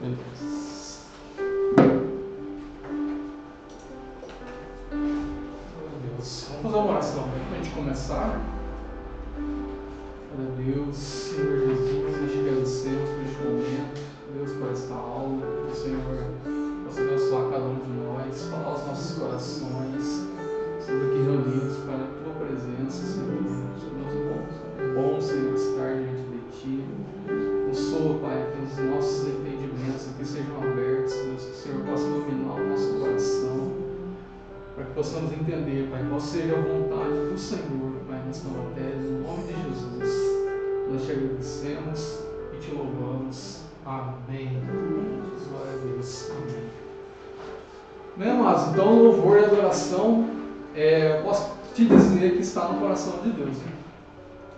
Beleza. Glória a Deus. Vamos fazer uma oração para a gente começar. Glória a Deus, Senhor Jesus, nós te agradecemos por este momento, Deus, por esta aula, que o Senhor possa abençoar cada um de nós, falar aos nossos corações, estamos aqui reunidos para a tua presença, Senhor. É bom, Senhor, estar diante de ti. Consola, Pai, que os nossos entendimentos aqui sejam abertos, Deus, que o Senhor possa dominar o nosso coração, para que possamos entender, Pai, qual seja a vontade do Senhor, Pai, nesta matéria, no nome de Jesus. Nós te agradecemos e te louvamos. Amém. Glória a Deus. Amém. Bem, amados, então louvor e adoração, eu posso te dizer que está no coração de Deus. Né?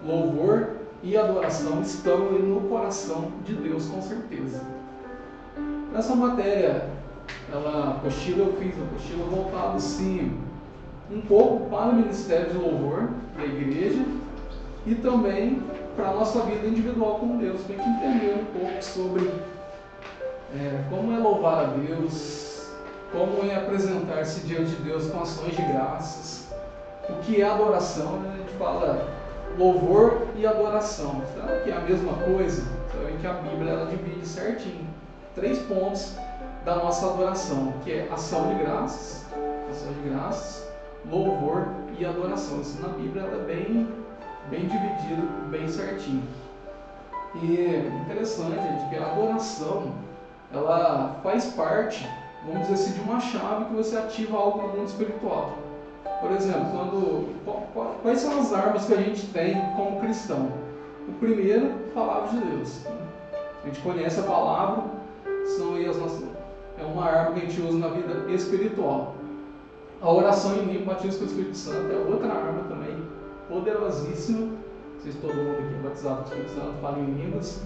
Louvor e adoração estão no coração de Deus, com certeza. Nessa matéria, eu fiz a apostila voltada sim um pouco para o ministério de louvor da igreja e também para a nossa vida individual com Deus, para a gente entender um pouco sobre como é louvar a Deus, como é apresentar-se diante de Deus com ações de graças, o que é adoração, né? A gente fala louvor e adoração, será que é a mesma coisa? Sabe que a Bíblia ela divide certinho, 3 pontos da nossa adoração, que é ação de graças, louvor e adoração. Isso na Bíblia ela é bem dividido, bem certinho. E é interessante, gente, que a adoração ela faz parte, vamos dizer assim, de uma chave que você ativa algo no mundo espiritual. Por exemplo, quais são as armas que a gente tem como cristão? O primeiro, a palavra de Deus. A gente conhece a palavra, é uma arma que a gente usa na vida espiritual. A oração em língua, batismo com o Espírito Santo, é outra arma também, poderosíssima. Não sei se todo mundo aqui é batizado com o Espírito Santo fala em línguas,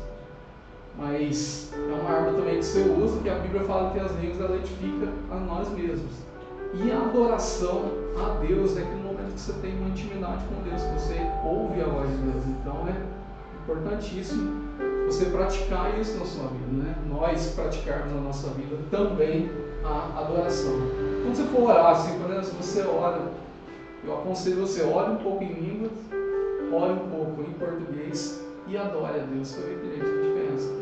mas é uma arma também que você usa, que a Bíblia fala que as línguas ela edifica a nós mesmos. E a adoração a Deus é aquele momento que você tem uma intimidade com Deus, que você ouve a voz de Deus. Então é importantíssimo você praticar isso na sua vida, né? Nós praticarmos na nossa vida também a adoração. Quando você for orar, assim, por exemplo, se você ora, eu aconselho você, ore um pouco em línguas, ore um pouco em português e adore a Deus. Você vai ver a diferença.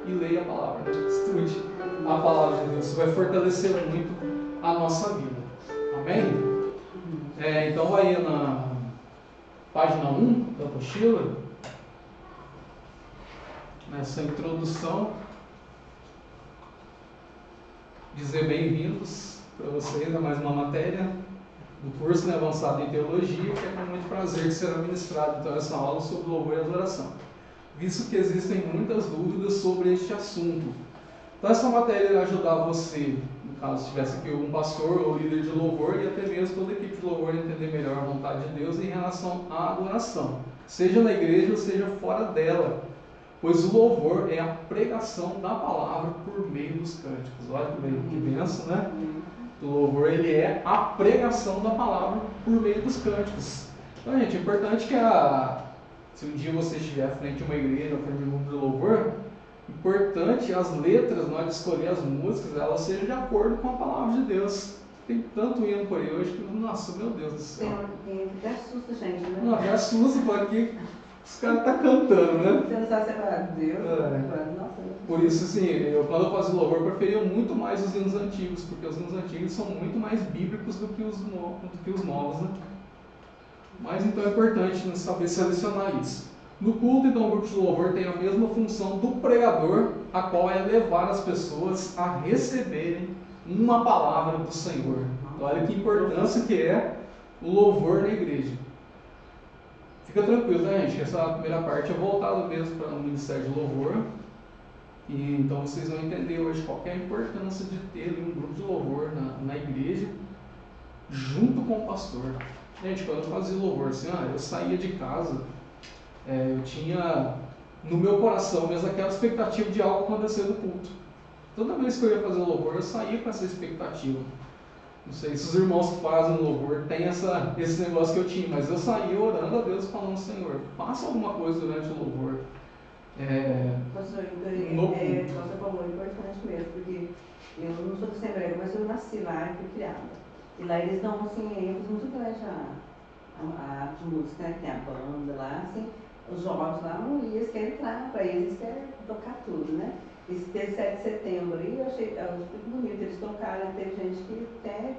E leia a palavra, né? Estude a palavra de Deus. Isso vai fortalecer muito a nossa vida. Amém? Então vai na página 1 da apostila, nessa introdução, dizer bem-vindos para vocês a mais uma matéria do curso avançado em teologia, que é com muito prazer que será ministrado então essa aula sobre louvor e adoração, visto que existem muitas dúvidas sobre este assunto. Então essa matéria irá ajudar você, no caso tivesse aqui um pastor ou líder de louvor, e até mesmo toda a equipe de louvor a entender melhor a vontade de Deus em relação à adoração, seja na igreja ou seja fora dela, pois o louvor é a pregação da palavra por meio dos cânticos. Olha que benção, né? O louvor ele é a pregação da palavra por meio dos cânticos. Então, gente, é importante que se um dia você estiver à frente de uma igreja, à frente de um grupo de louvor, importante as letras, na hora de escolher as músicas, elas sejam de acordo com a palavra de Deus. Tem tanto hino por aí hoje que, nossa, meu Deus do céu. Tem até assusta, gente, né? Não, até assusta, porque os caras estão cantando, né? Você não sabe separar Deus, nossa. Por isso, assim, quando eu fazia louvor, eu preferia muito mais os hinos antigos, porque os hinos antigos são muito mais bíblicos do que os novos, né? Mas então é importante saber selecionar isso. No culto, então, o grupo de louvor tem a mesma função do pregador, a qual é levar as pessoas a receberem uma palavra do Senhor. Então, olha que importância que é o louvor na igreja. Fica tranquilo, né, gente? Essa primeira parte é voltada mesmo para o ministério de louvor. E então vocês vão entender hoje qual é a importância de ter um grupo de louvor na igreja, junto com o pastor. Gente, quando eu fazia louvor, assim, eu saía de casa, eu tinha no meu coração mesmo aquela expectativa de algo acontecer no culto. Toda vez que eu ia fazer louvor, eu saía com essa expectativa. Não sei se os irmãos que fazem louvor têm esse negócio que eu tinha, mas eu saía orando a Deus, falando: Senhor, faça alguma coisa durante o louvor. Pastor, No- você falou, é importante mesmo, porque eu não sou de Assembleia, mas eu nasci lá e fui criada. E lá eles dão, assim, ênfase muito grande a arte de música, né? Tem a banda lá, assim, os jovens lá não iam, eles querem entrar, para eles querem tocar tudo, né? Esse 7 de setembro aí, eu achei muito bonito, eles tocaram, teve gente que até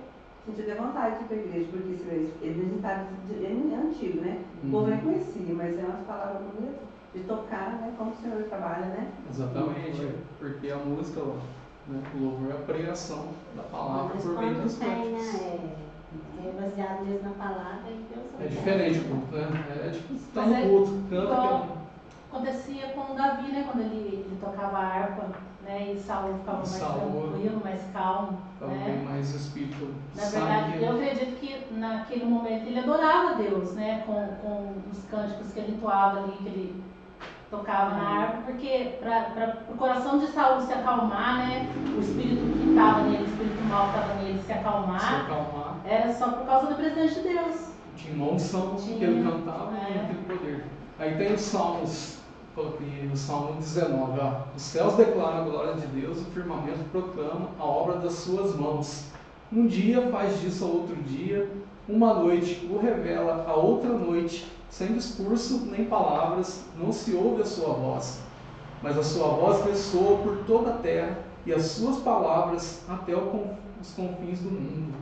sentiu vontade de ir para a igreja, porque eles estavam, é antigo, né? O povo nem conhecia, mas é umas palavras bonitas de tocar, né? Como o Senhor trabalha, né? Exatamente, porque a música, né, o louvor é a pregação da palavra Mas por meio dos quando tem, cânticos. né, é baseado mesmo na palavra, então É diferente o culto, né? É tipo, tá no Mas culto, canta igual que acontecia com Davi, né? Quando ele tocava a harpa, né? E Saul ficava mais tranquilo, mais calmo, ficava né? bem mais o espírito. Na verdade, eu acredito que naquele momento ele adorava a Deus, né? Com os cânticos que ele entoava ali, que ele tocava na harpa, porque para o coração de Saul se acalmar, né? O espírito que estava nele, o espírito mal que estava nele se acalmar, era só por causa da presença de Deus. Tinha uma unção que ele cantava e aquele poder. Aí tem os Salmos, coloquei no Salmo 19, ó. Os céus declaram a glória de Deus, o firmamento proclama a obra das suas mãos. Um dia faz disso a outro dia, uma noite o revela a outra noite, sem discurso nem palavras, não se ouve a sua voz. Mas a sua voz ressoa por toda a terra e as suas palavras até os confins do mundo.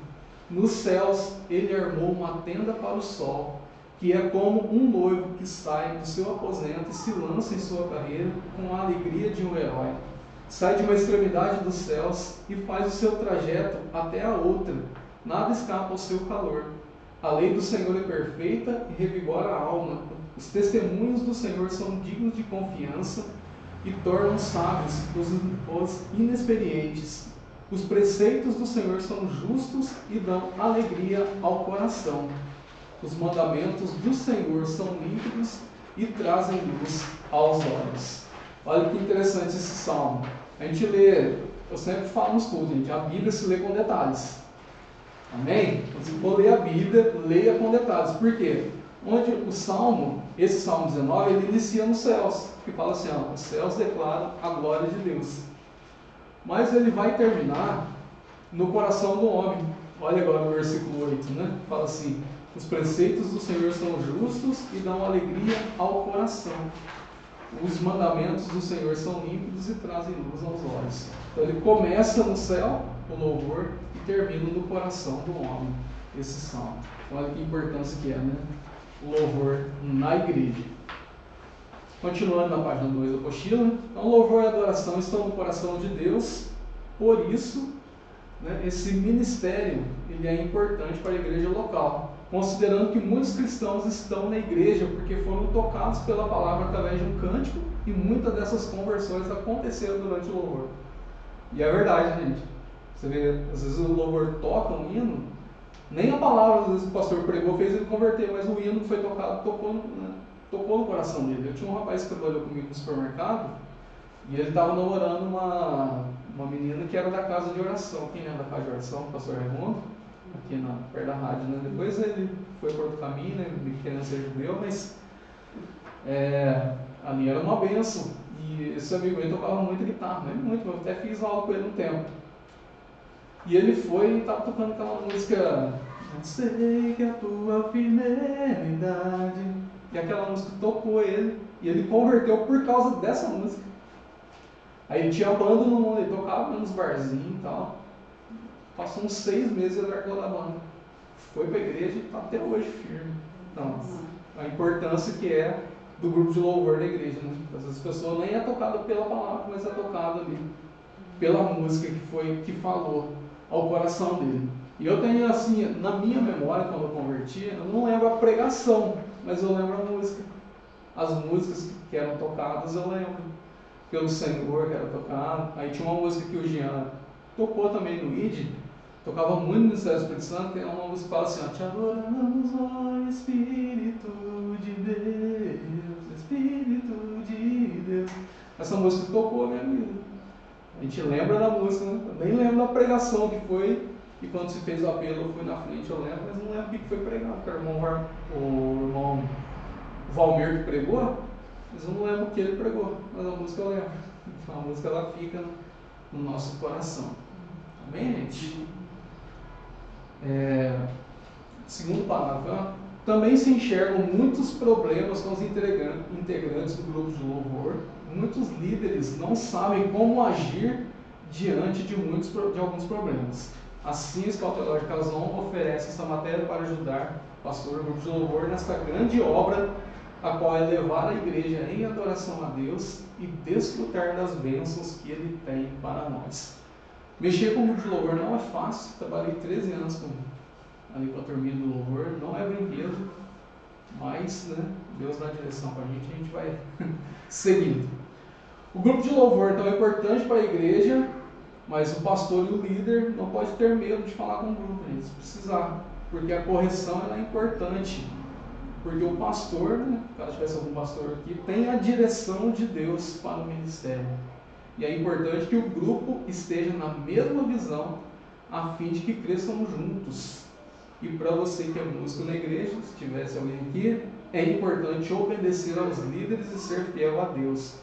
Nos céus ele armou uma tenda para o sol, que é como um noivo que sai do seu aposento e se lança em sua carreira com a alegria de um herói. Sai de uma extremidade dos céus e faz o seu trajeto até a outra. Nada escapa ao seu calor. A lei do Senhor é perfeita e revigora a alma. Os testemunhos do Senhor são dignos de confiança e tornam sábios os inexperientes. Os preceitos do Senhor são justos e dão alegria ao coração. Os mandamentos do Senhor são límpidos e trazem luz aos olhos. Olha que interessante esse salmo. A gente lê, eu sempre falo nos cultos, gente, a Bíblia se lê com detalhes. Amém? Se for ler a Bíblia, leia com detalhes. Por quê? Onde o salmo, esse salmo 19, ele inicia nos céus, que fala assim, ó, os céus declaram a glória de Deus. Mas ele vai terminar no coração do homem. Olha agora o versículo 8, né? Fala assim, os preceitos do Senhor são justos e dão alegria ao coração. Os mandamentos do Senhor são límpidos e trazem luz aos olhos. Então ele começa no céu, o louvor, e termina no coração do homem, esse salmo. Olha que importância que é, né? O louvor na igreja. Continuando na página 2 da apostila, então louvor e adoração estão no coração de Deus, por isso, né, esse ministério ele é importante para a igreja local, considerando que muitos cristãos estão na igreja porque foram tocados pela palavra através de um cântico e muitas dessas conversões aconteceram durante o louvor. E é verdade, gente. Você vê, às vezes o louvor toca um hino, nem a palavra, às vezes o pastor pregou, fez ele converter, mas o hino que foi tocado tocou no coração dele. Eu tinha um rapaz que trabalhou comigo no supermercado e ele estava namorando uma menina que era da casa de oração. Quem é da casa de oração? O pastor Raimundo, aqui perto da rádio, né? Depois ele foi por outro caminho, né? Querendo ser judeu, mas ali era uma bênção. E esse amigo ele tocava muito guitarra, mas muito, eu até fiz aula com ele um tempo. E ele foi e estava tocando aquela música, não sei que a tua fidelidade. E aquela música tocou ele, e ele converteu por causa dessa música. Aí ele tinha banda no mundo, ele tocava nos barzinhos e tal. Passou uns 6 meses e ele largou da banda. Foi para a igreja e está até hoje firme. Então, a importância que é do grupo de louvor da igreja, né? Às vezes a pessoa nem é tocada pela palavra, mas é tocada ali pela música que falou ao coração dele. E eu tenho assim, na minha memória, quando eu converti, eu não lembro a pregação, mas eu lembro a música. As músicas que eram tocadas eu lembro. Pelo Senhor que era tocado. Aí tinha uma música que o Jean tocou também no ID, tocava muito no Ministério do Espírito Santo, tem uma música que fala assim, ó, te adoramos, ó Espírito de Deus, Espírito de Deus. Essa música tocou a minha vida. A gente lembra da música, né? Eu nem lembro da pregação que foi, e quando se fez o apelo eu fui na frente, eu lembro, mas não lembro o que foi pregado, porque o irmão Valmir que pregou, Mas eu não lembro o que ele pregou, mas a música eu lembro. A música ela fica no nosso coração. Amém, gente? Segundo parágrafo, também se enxergam muitos problemas com os integrantes do grupo de louvor. Muitos líderes não sabem como agir diante de alguns problemas. Assim, a Escola Teológica Casson oferece essa matéria para ajudar o pastor do grupo de louvor nesta grande obra, a qual é levar a igreja em adoração a Deus e desfrutar das bênçãos que Ele tem para nós. Mexer com o grupo de louvor não é fácil. Trabalhei 13 anos ali com a turminha do louvor, não é brinquedo, mas né, Deus dá direção para a gente vai seguindo. O grupo de louvor então é importante para a igreja, mas o pastor e o líder não pode ter medo de falar com o grupo, gente, se precisar, porque a correção ela é importante, porque o pastor, né, caso tivesse algum pastor aqui, tem a direção de Deus para o ministério, e é importante que o grupo esteja na mesma visão, a fim de que cresçam juntos. E para você que é músico na igreja, se tivesse alguém aqui, é importante obedecer aos líderes e ser fiel a Deus.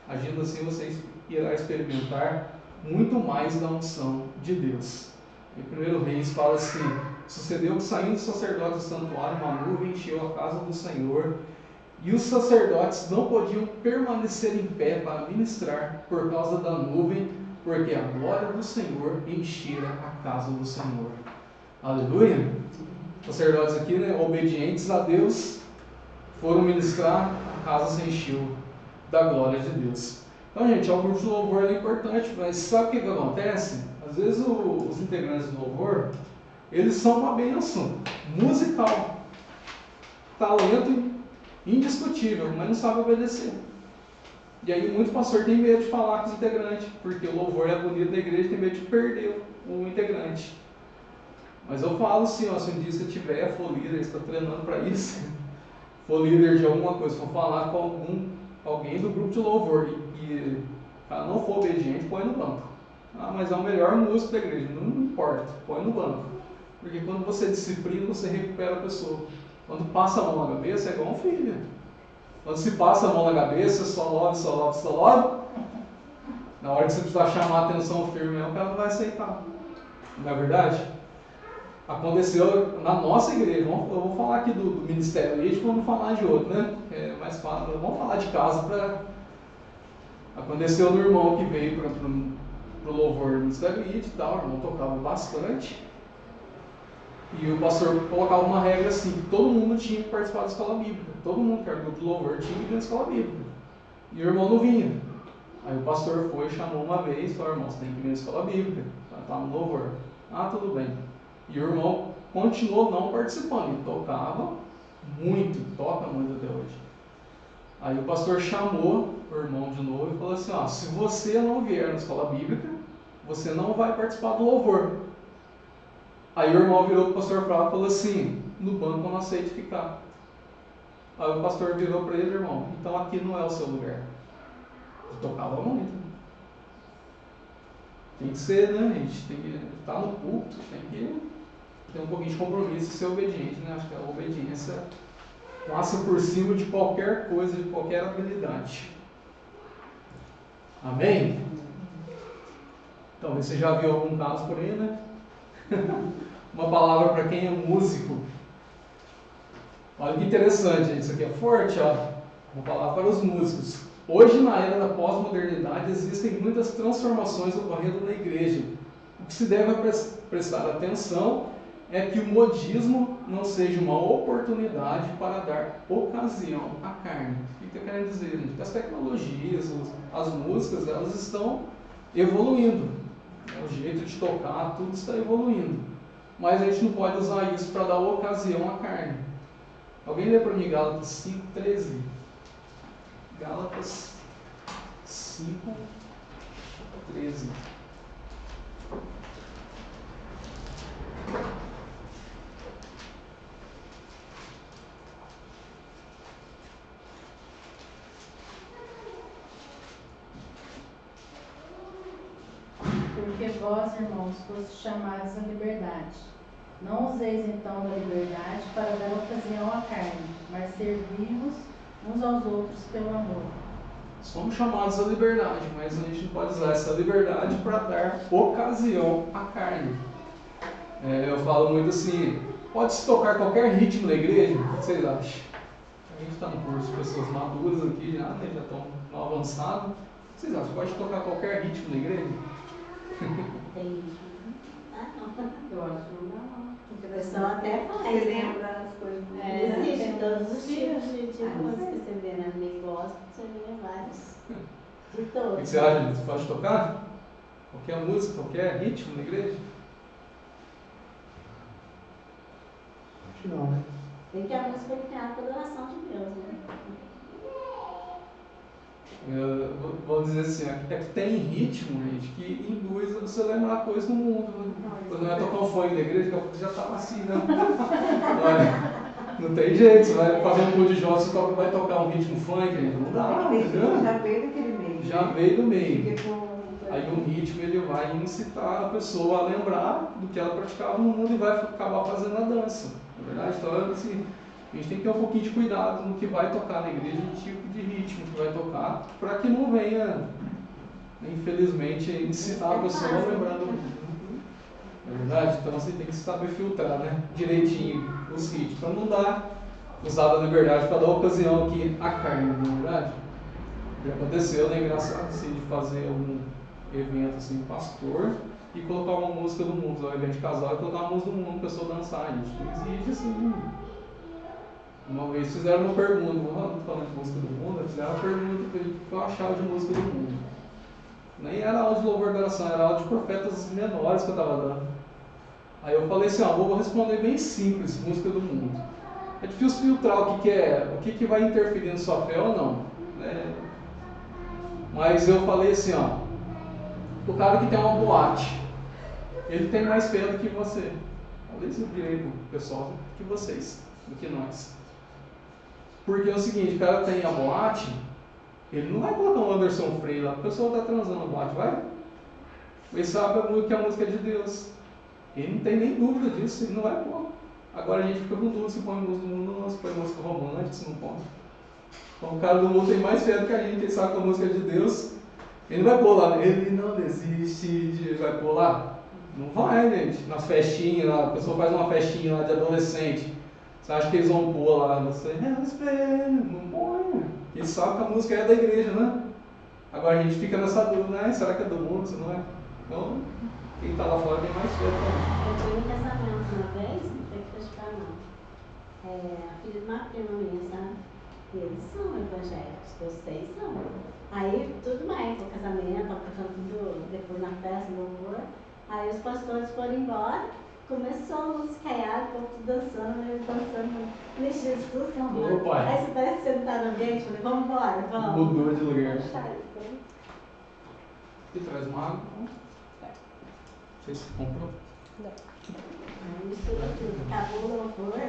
Agindo assim, você irá experimentar muito mais da unção de Deus. Em 1 Reis fala assim: sucedeu que saindo os sacerdotes do santuário, uma nuvem encheu a casa do Senhor, e os sacerdotes não podiam permanecer em pé para ministrar por causa da nuvem, porque a glória do Senhor enchera a casa do Senhor. Aleluia! Os sacerdotes aqui, né, obedientes a Deus, foram ministrar, a casa se encheu da glória de Deus. Então, gente, o grupo de louvor é importante, mas sabe o que acontece? Às vezes os integrantes do louvor, eles são uma bênção musical, talento indiscutível, mas não sabe obedecer. E aí muitos pastores têm medo de falar com os integrantes, porque o louvor é bonito da igreja, tem medo de perder o integrante. Mas eu falo assim, ó, se um dia você tiver, for líder, está treinando para isso, for líder de alguma coisa, for falar com alguém do grupo de louvor e o cara não for obediente, põe no banco. Ah, mas é o melhor músico da igreja, não importa, põe no banco. Porque quando você disciplina, você recupera a pessoa. Quando passa a mão na cabeça, é igual um filho. Quando se passa a mão na cabeça, só love, na hora que você precisar chamar a atenção firme, o cara não vai aceitar. Não é verdade? Aconteceu na nossa igreja. Eu vou falar aqui do ministério aí, vamos falar de outro, né? É mais fácil. Vamos falar de casa. Aconteceu no irmão que veio para o louvor do ministério e tal. O irmão tocava bastante. E o pastor colocava uma regra assim, que todo mundo tinha que participar da escola bíblica. Todo mundo que era grupo de louvor tinha que ir na escola bíblica. E o irmão não vinha. Aí o pastor foi, chamou uma vez e falou: irmão, você tem que ir na escola bíblica. Está no louvor. Ah, tudo bem. E o irmão continuou não participando. Ele tocava muito, toca muito até hoje. Aí o pastor chamou o irmão de novo e falou assim: ó, se você não vier na escola bíblica, você não vai participar do louvor. Aí o irmão virou para o pastor Flávio e falou assim: no banco eu não aceito ficar. Aí o pastor virou para ele: irmão, então aqui não é o seu lugar. Ele tocava muito. Tem que ser, né? A gente tem que estar no culto, tem que ter um pouquinho de compromisso e ser obediente, né? Acho que a obediência passa por cima de qualquer coisa, de qualquer habilidade. Amém? Talvez você já viu algum caso por aí, né? Uma palavra para quem é músico. Olha que interessante, gente. Isso aqui é forte, ó. Uma palavra para os músicos. Hoje, na era da pós-modernidade, existem muitas transformações ocorrendo na igreja. O que se deve prestar atenção é que o modismo não seja uma oportunidade para dar ocasião à carne. O que eu quero dizer, gente? Que as tecnologias, as músicas, elas estão evoluindo. O jeito de tocar, tudo está evoluindo. Mas a gente não pode usar isso para dar ocasião à carne. Alguém lê para mim Gálatas 5:13? Gálatas 5:13. Porque vós, irmãos, fostes chamados à liberdade. Não useis então da liberdade para dar ocasião à carne, mas servi-vos uns aos outros pelo amor. Somos chamados à liberdade, mas a gente não pode usar essa liberdade para dar ocasião à carne. Eu falo muito assim, pode-se tocar qualquer ritmo na igreja? O que vocês acham? A gente está no curso de pessoas maduras aqui já, né? Já estão avançados. O que vocês acham? Pode tocar qualquer ritmo na igreja? Tem isso. Ah, não. Eu acho que não dá, não. Porque O pessoal até faz, você né? lembra as coisas do Existem todos os tipos de não música sei. que você vê na minha gospel, você vê vários. De O todos. que você acha? Você pode tocar? Qualquer música, qualquer ritmo na igreja? Acho que não, né? Tem que a música foi criada para adoração de Deus, né? Vou dizer assim, é que tem ritmo, gente, que induz a você lembrar coisas do mundo. Né? Quando vai tocar um fone na igreja, daqui a pouco já tá assim, né? Não tem jeito, você vai fazer um culto de jovens, você vai tocar um ritmo funk, não dá, entendeu? Já veio daquele meio. Já veio do meio. Porque com- Aí o ritmo ele vai incitar a pessoa a lembrar do que ela praticava no mundo e vai acabar fazendo a dança. Na verdade, então assim, a gente tem que ter um pouquinho de cuidado no que vai tocar na igreja, no tipo de ritmo que vai tocar, para que não venha, infelizmente, incitar a pessoa a lembrar do mundo. Na verdade, então você tem que saber filtrar, né, direitinho os ritmos, para não dar, usar da liberdade para dar ocasião aqui à carne, na verdade. Já aconteceu, né, engraçado, assim, de fazer algum evento assim, pastor, e colocar uma música do mundo, um evento de casal, e colocar uma música do mundo, a pessoa dançar. A gente não exige assim. Uma vez fizeram uma pergunta, falando de música do mundo, fizeram uma pergunta para ele o que eu achava de música do mundo. Nem era aula de louvor da oração, era aula de profetas menores que eu estava dando. Aí eu falei assim, vou responder bem simples, música do mundo. É difícil filtrar o que vai interferir na sua fé ou não. Mas eu falei assim, o cara que tem uma boate, ele tem mais fé do que você. Talvez eu direi pro pessoal que vocês, do que nós. Porque é o seguinte, o cara tem a boate, ele não vai colocar um Anderson Frei lá, a pessoa está transando na boate, vai? Ele sabe que a música é de Deus. Ele não tem nem dúvida disso, ele não vai pôr. Agora a gente fica com dúvida se põe música do mundo ou se põe música romântica, se não põe. Então o cara do mundo tem mais fé do que a gente, ele sabe que a música é de Deus. Ele não vai pôr lá, ele não desiste de... Vai pôr lá? Não vai, gente. Nas festinhas lá, a pessoa faz uma festinha lá de adolescente. Você acha que eles vão pôr lá? Você não põe. Eles sabem que a música é da igreja, né? Agora a gente fica nessa dúvida, né? Será que é do mundo? Se não é? Então, quem está lá fora tem mais fé também. Eu tive um casamento uma vez, não foi que festival não. A filha de uma prima minha, sabe? E eles são evangélicos, que eu sei são. Aí tudo bem, foi casamento, tava cantando tudo depois na festa, no louvor. Aí os pastores foram embora, começou a musicaiar, o povo dançando, eu dançando. Falei, Jesus, amado. Ô, pai. Aí você parece que você não tá no ambiente, falei, vamos embora, vamos. Mudou de lugar. Não Você traz uma água? Você se comprou? Aí mistura tudo, acabou o louvor.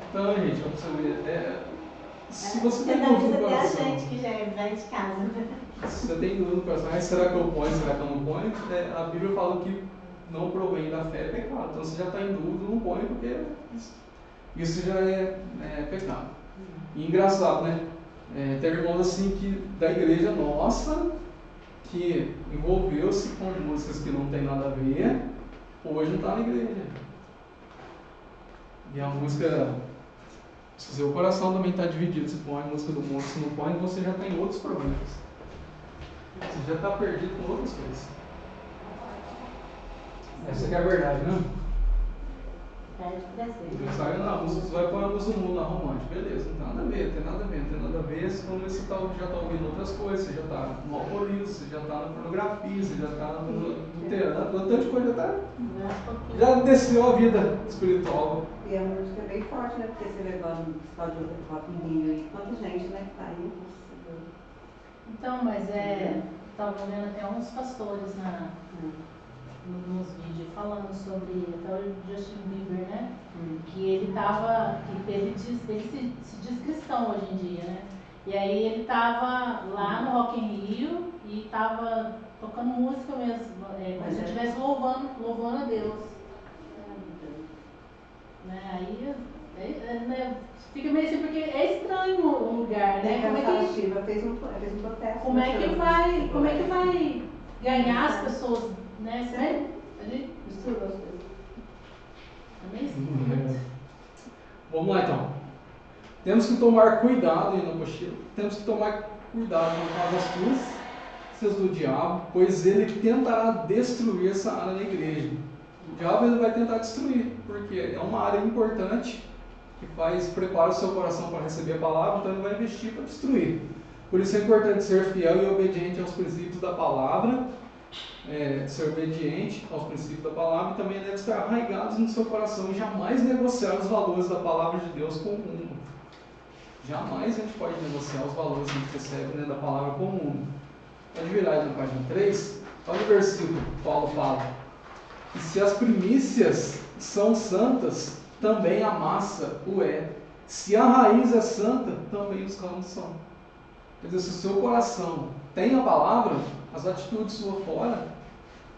Então, gente, pra você ver, se você tem Você dúvida no até a coração, gente que já vem de casa, né? se você tem dúvida no coração, será que eu ponho, será que eu não ponho? A Bíblia fala que não provém da fé é pecado. Então, se já está em dúvida, não põe, porque isso já é pecado. E engraçado, né? Tem irmãos assim que da igreja nossa que envolveu-se com músicas que não tem nada a ver, hoje não está na igreja. E a música, se o seu coração também está dividido, se põe a música do mundo, se não põe, você já tem outros problemas. Você já está perdido com outras coisas. Essa que é a verdade, né? Perde presente. Sai na música, você vai pôr a música do mundo na romântica, beleza, não tem nada a ver, não tem nada a ver, não tem nada a ver. Quando você já está ouvindo outras coisas, você já está no alcoolismo, você já está na pornografia, você já está no teatro, um tanto de coisa, já desceu a vida espiritual. E a música é bem forte, né? Porque você levando só de rock in Rio aí, quanta gente, né, que tá aí. Então, mas estava vendo até uns pastores nos vídeos falando sobre até o Justin Bieber, né? Que ele tava, ele se diz cristão hoje em dia, né? E aí ele tava lá no Rock in Rio e tava tocando música mesmo, como se estivesse louvando a Deus. Né? Aí Né, fica meio assim, porque é estranho o lugar, né? Como é que, Shiva fez um protesto. como é que vai ganhar as pessoas, né? Sério? Ali? Misturou as coisas. É meio esquisito. Vamos lá então. Temos que tomar cuidado, aí na apostila, temos que tomar cuidado com as astúcias do diabo, pois ele tentará destruir essa área da igreja. O diabo ele vai tentar destruir, porque é uma área importante que prepara o seu coração para receber a palavra, então ele vai investir para destruir. Por isso é importante ser fiel e obediente aos princípios da palavra, ser obediente aos princípios da palavra, e também deve estar arraigados no seu coração e jamais negociar os valores da palavra de Deus com o mundo. Jamais a gente pode negociar os valores que a gente recebe, né, da palavra com o mundo. Pode virar aí na página 3, olha o versículo que Paulo fala. E se as primícias são santas, também a massa o é. Se a raiz é santa, também os ramos são. Quer dizer, se o seu coração tem a palavra, as atitudes suas fora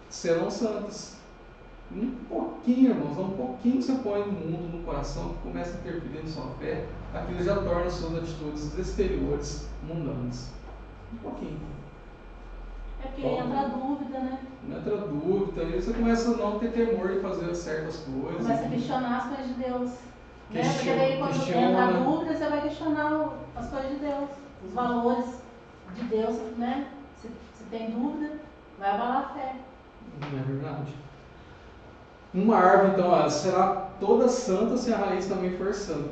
serão santas. Um pouquinho, irmãos, um pouquinho que você põe no mundo, no coração, que começa a interferir na sua fé, aquilo já torna suas atitudes exteriores mundanas. Um pouquinho. É porque entra a dúvida, né? Entra a dúvida, aí você começa a não ter temor de fazer certas coisas. Começa a questionar as coisas de Deus. Né? Questiona- Porque daí quando questiona. entra a dúvida, você vai questionar as coisas de Deus, os valores de Deus, né? Se tem dúvida, vai abalar a fé. Não é verdade. Uma árvore, então, ela será toda santa se a raiz também for santa.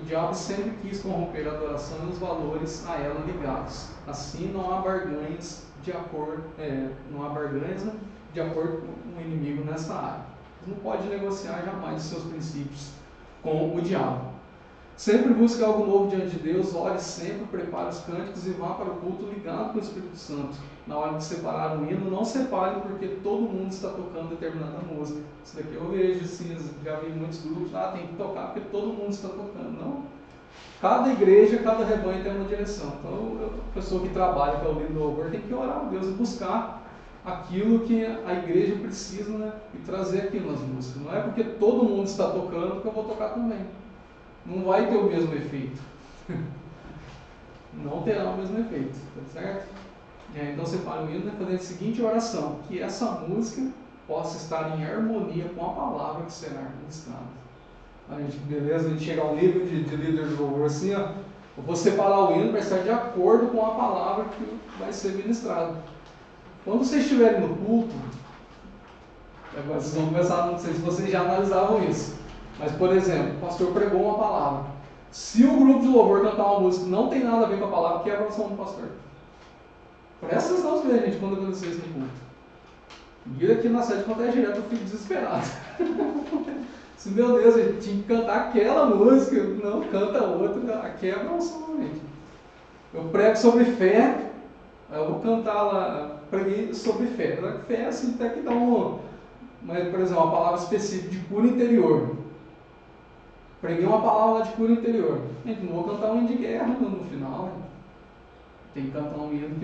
O diabo sempre quis corromper a adoração e os valores a ela ligados. Assim, não há barganhas de acordo, não há barganhas, né, de acordo com o inimigo nessa área. Você não pode negociar jamais os seus princípios com o diabo. Sempre busque algo novo diante de Deus, ore sempre, prepare os cânticos e vá para o culto ligado com o Espírito Santo. Na hora de separar um hino, não separe porque todo mundo está tocando determinada música. Isso daqui eu vejo, assim, já vi muitos grupos, tem que tocar porque todo mundo está tocando. Não. Cada igreja, cada rebanho tem uma direção. Então, a pessoa que trabalha, que é o líder do louvor, tem que orar a Deus e buscar aquilo que a igreja precisa, né, e trazer aquilo nas músicas. Não é porque todo mundo está tocando que eu vou tocar também. Não vai ter o mesmo efeito. Não terá o mesmo efeito, tá certo? Então separa o hino, né, fazendo a seguinte oração: que essa música possa estar em harmonia com a palavra que será ministrada. A gente, beleza, a gente chega ao nível de líder de louvor assim, ó, eu vou separar o hino para estar de acordo com a palavra que vai ser ministrada. Quando vocês estiverem no culto, agora vocês vão começar, não sei se vocês já analisavam isso, mas, por exemplo, o pastor pregou uma palavra. Se o grupo de louvor cantar uma música que não tem nada a ver com a palavra, quebra a unção do pastor. Presta atenção, gente, quando aconteceu isso no culto. E aqui na sede, quando é direto, eu fico desesperado. Se, meu Deus, a gente tinha que cantar aquela música, não, canta outra, quebra a unção, gente. Eu prego sobre fé, eu vou cantar lá, preguei sobre fé. Fé, assim, até que dá mas, por exemplo, uma palavra específica de cura interior. Preguei uma palavra de cura interior. Gente, não vou cantar um hino de guerra no final. Né? Tem que cantar um hino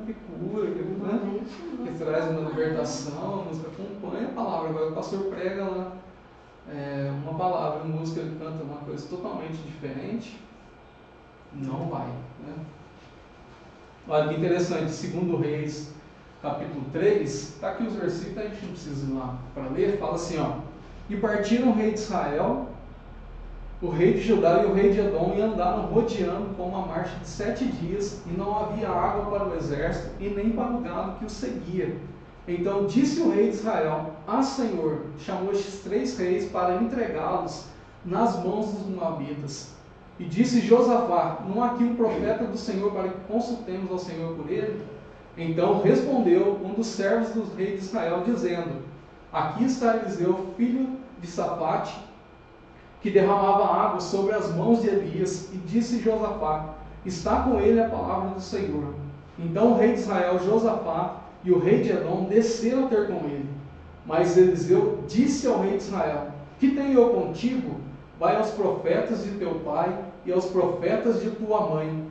que cura, que traz uma libertação, a música acompanha a palavra. Agora o pastor prega lá uma palavra, a música ele canta uma coisa totalmente diferente. Não vai. Né? Olha que interessante, 2 Reis, capítulo 3, está aqui os versículos, a gente não precisa ir lá para ler, fala assim, ó: e partiram o rei de Israel, o rei de Judá e o rei de Edom, e andaram rodeando com uma marcha de 7 dias, e não havia água para o exército, e nem para o gado que o seguia. Então disse o rei de Israel: Senhor, chamou estes 3 reis para entregá-los nas mãos dos moabitas. E disse Josafá: não há aqui um profeta do Senhor para que consultemos ao Senhor por ele? Então respondeu um dos servos do rei de Israel, dizendo: aqui está Eliseu, filho de Safate, que derramava água sobre as mãos de Elias. E disse Josafá: está com ele a palavra do Senhor. Então o rei de Israel, Josafá, e o rei de Edom desceram a ter com ele. Mas Eliseu disse ao rei de Israel: que tenho eu contigo? Vai aos profetas de teu pai e aos profetas de tua mãe.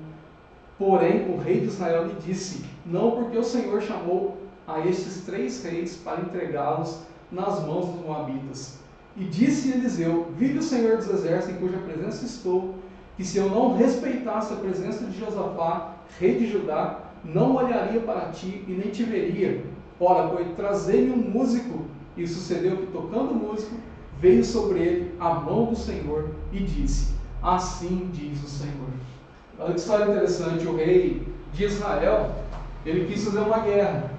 Porém o rei de Israel lhe disse: não, porque o Senhor chamou a estes 3 reis para entregá-los nas mãos dos moabitas. E disse Eliseu: vive o Senhor dos Exércitos, em cuja presença estou, que se eu não respeitasse a presença de Josafá, rei de Judá, não olharia para ti e nem te veria. Ora, pois trazei-me um músico. E sucedeu que, tocando o músico, veio sobre ele a mão do Senhor e disse: assim diz o Senhor. Olha que história interessante. O rei de Israel, ele quis fazer uma guerra,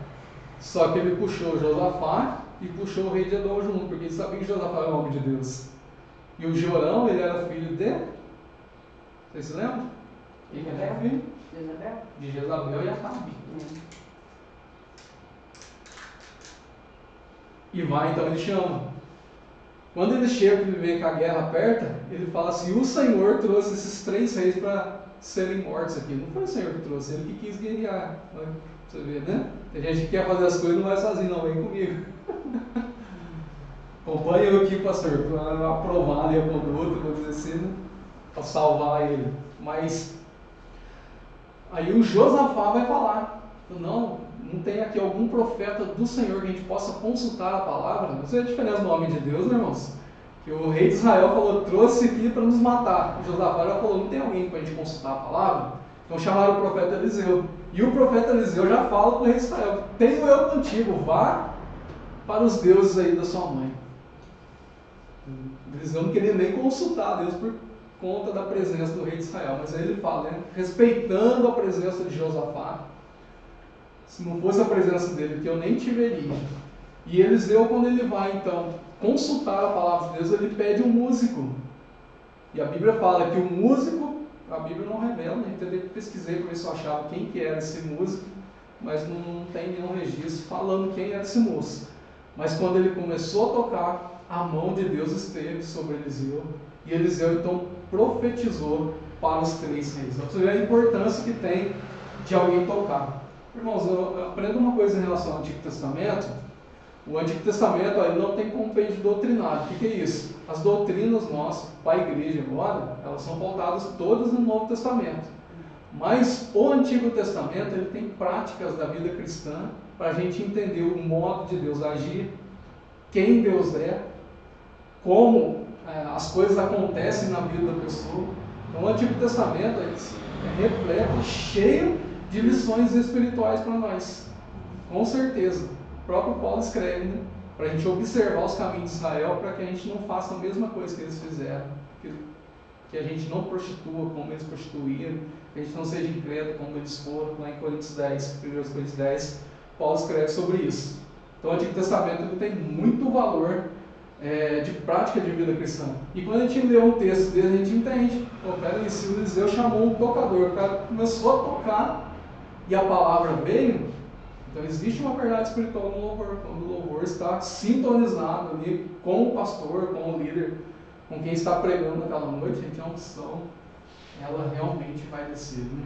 só que ele puxou Josafá e puxou o rei de Edom junto, porque ele sabia que Josafá era o homem de Deus. E o Jorão, ele era filho de... Vocês se lembram? Quem era filho? Jezabel? De Jezabel e Acabe. E vai, então ele chama. Quando ele chega, ele vê que a guerra aperta, ele fala assim: o Senhor trouxe esses 3 reis para serem mortos aqui. Não foi o Senhor que trouxe, ele que quis guerrear. Você vê, né? Tem gente que quer fazer as coisas e não vai sozinho, não, vem comigo. Acompanha eu aqui, pastor, para aprovar ali a conduta, vou dizer assim, né? Para salvar ele. Mas aí o Josafá vai falar: não tem aqui algum profeta do Senhor que a gente possa consultar a palavra? Não sei a diferença do homem de Deus, né, irmãos? Que o rei de Israel falou: trouxe aqui para nos matar. E Josafá já falou: não tem alguém para a gente consultar a palavra? Então chamaram o profeta Eliseu. E o profeta Eliseu já fala para o rei de Israel: tenho eu contigo, vá para os deuses aí da sua mãe. Eliseu não queria nem consultar a Deus por conta da presença do rei de Israel, mas aí ele fala, né, respeitando a presença de Josafá: se não fosse a presença dele, que eu nem te veria. E Eliseu, quando ele vai então consultar a palavra de Deus, ele pede um músico. E a Bíblia fala que o músico, a Bíblia não revela, né? Então eu pesquisei para ver se eu achava quem que era esse músico, mas não tem nenhum registro falando quem era esse moço. Mas quando ele começou a tocar, a mão de Deus esteve sobre Eliseu, e Eliseu então profetizou para os 3 reis. Você vê a importância que tem de alguém tocar. Irmãos, eu aprendo uma coisa em relação ao Antigo Testamento. O Antigo Testamento ele não tem compêndio doutrinário. O que é isso? As doutrinas nossas, para a igreja agora, elas são pautadas todas no Novo Testamento. Mas o Antigo Testamento ele tem práticas da vida cristã para a gente entender o modo de Deus agir, quem Deus é, como as coisas acontecem na vida da pessoa. Então o Antigo Testamento é repleto, cheio de lições espirituais para nós, com certeza. O próprio Paulo escreve, né, para a gente observar os caminhos de Israel, para que a gente não faça a mesma coisa que eles fizeram, que a gente não prostitua como eles prostituíram, que a gente não seja incrédulo como eles foram. Lá em Coríntios 10, 1 Coríntios 10, Paulo escreve sobre isso. Então o Antigo Testamento ele tem muito valor de prática de vida cristã. E quando a gente lê um texto dele, a gente entende: peraí, se o Eliseu chamou um tocador, o cara começou a tocar e a palavra veio, então existe uma verdade espiritual no louvor. Quando o louvor está sintonizado ali com o pastor, com o líder, com quem está pregando naquela noite, gente, a unção, ela realmente vai descer, né?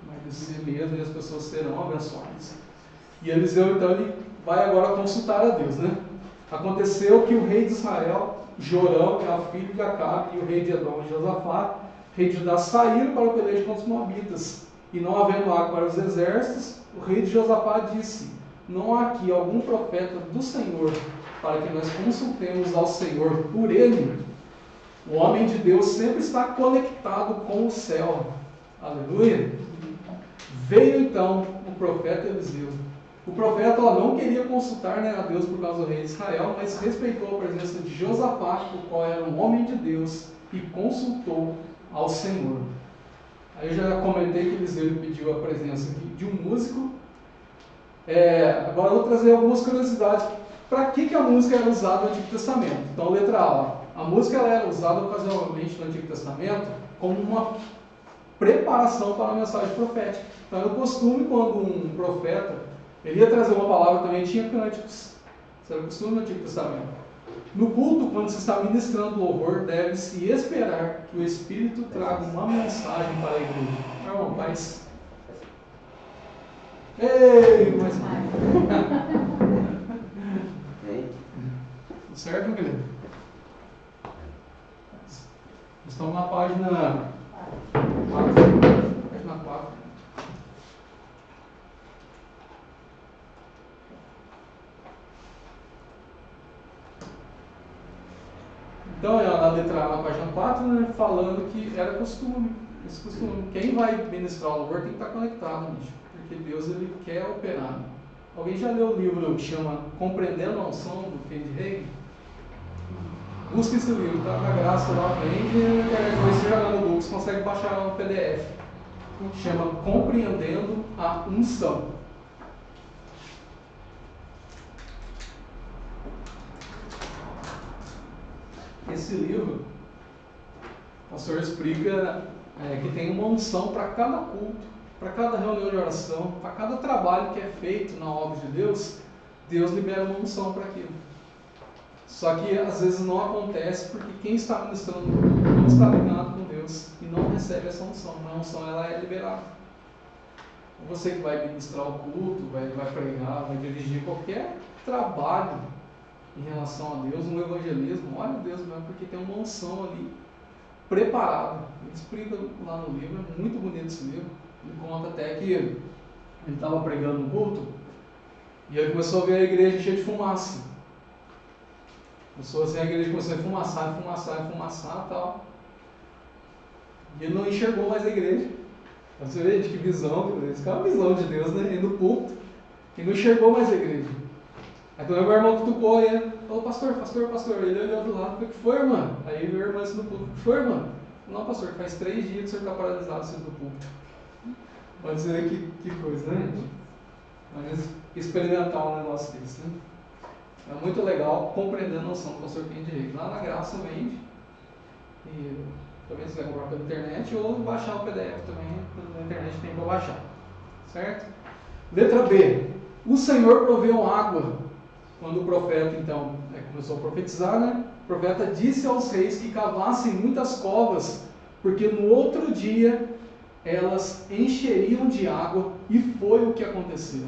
Vai descer mesmo, e as pessoas serão abençoadas. E Eliseu, então, ele vai agora consultar a Deus, né? Aconteceu que o rei de Israel, Jorão, que era filho de Acabe, e o rei de Edom, Josafá, rei de Judá, saíram para o pelejo contra os moabitas. E não havendo água para os exércitos, o rei de Josafá disse: não há aqui algum profeta do Senhor, para que nós consultemos ao Senhor por ele? O homem de Deus sempre está conectado com o céu. Aleluia! Veio então o profeta Eliseu. O profeta não queria consultar, né, a Deus por causa do rei de Israel, mas respeitou a presença de Josafá, o qual era um homem de Deus, e consultou ao Senhor. Aí eu já comentei que Eliseu pediu a presença de um músico. Agora eu vou trazer algumas curiosidades. Para que a música era usada no Antigo Testamento? Então, letra A música ela era usada ocasionalmente no Antigo Testamento como uma preparação para a mensagem profética. Então, era o costume, quando um profeta ele ia trazer uma palavra, também tinha cânticos. Isso era o costume no Antigo Testamento. No culto, quando se está ministrando louvor, deve-se esperar que o Espírito traga uma mensagem para a igreja. Meu irmão, paz. Ei, mas... Tudo certo, meu querido? Estamos na página 4. Página 4. letra A na página 4, né, falando que era costume. Esse costume. Quem vai ministrar o louvor tem que estar conectado, bicho, porque Deus ele quer operar. Alguém já leu o livro que chama Compreendendo a Unção, do Kenneth Hagin? Busca esse livro, tá? Na graça lá, vende, depois você joga no Google, você consegue baixar o PDF. Chama Compreendendo a Unção. Esse livro, o pastor explica que tem uma unção para cada culto, para cada reunião de oração, para cada trabalho que é feito na obra de Deus, Deus libera uma unção para aquilo. Só que às vezes não acontece porque quem está ministrando o culto não está ligado com Deus e não recebe essa unção. A unção ela é liberada. Você que vai ministrar o culto, vai pregar, vai dirigir qualquer trabalho em relação a Deus, um evangelismo, olha Deus mesmo, porque tem uma unção ali preparada. Ele explica lá no livro, é muito bonito esse livro. Ele conta até que ele estava pregando no culto e ele começou a ver a igreja cheia de fumaça. Começou assim, a igreja começou a fumaçar e tal. E ele não enxergou mais a igreja. Você vê, que visão, isso é uma visão de Deus, né? Indo no púlpito. E não enxergou mais a igreja. Aí então meu irmão cutucou e ele falou, pastor. Ele olhou do lado, o que foi, irmão? Aí meu irmão disse no púlpito, o que foi, irmão? Não, pastor, faz 3 dias que o senhor está paralisado assim no púlpito. Pode dizer que coisa, né, gente? Mas experimentar um negócio desse, né? É muito legal compreender a noção do pastor Kenneth Hagin. Lá na Graça vende. E também você vai comprar pela internet ou baixar o PDF também. Na internet tem para baixar. Certo? Letra B. O Senhor proveu água. Quando o profeta, então, começou a profetizar, né? O profeta disse aos reis que cavassem muitas covas, porque no outro dia elas encheriam de água, e foi o que aconteceu.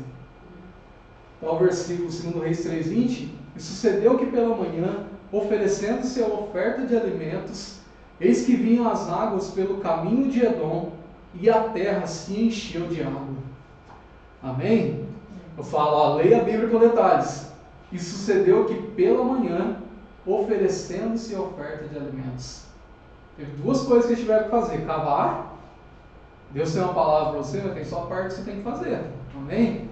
Então, o versículo 2 Reis 3:20, e sucedeu que pela manhã, oferecendo-se a oferta de alimentos, eis que vinham as águas pelo caminho de Edom, e a terra se encheu de água. Amém? Eu falo, leia a Bíblia com detalhes. E sucedeu que pela manhã, oferecendo-se a oferta de alimentos. Teve 2 coisas que eles tiveram que fazer: cavar. Deus tem uma palavra para você, mas tem só a parte que você tem que fazer. Amém?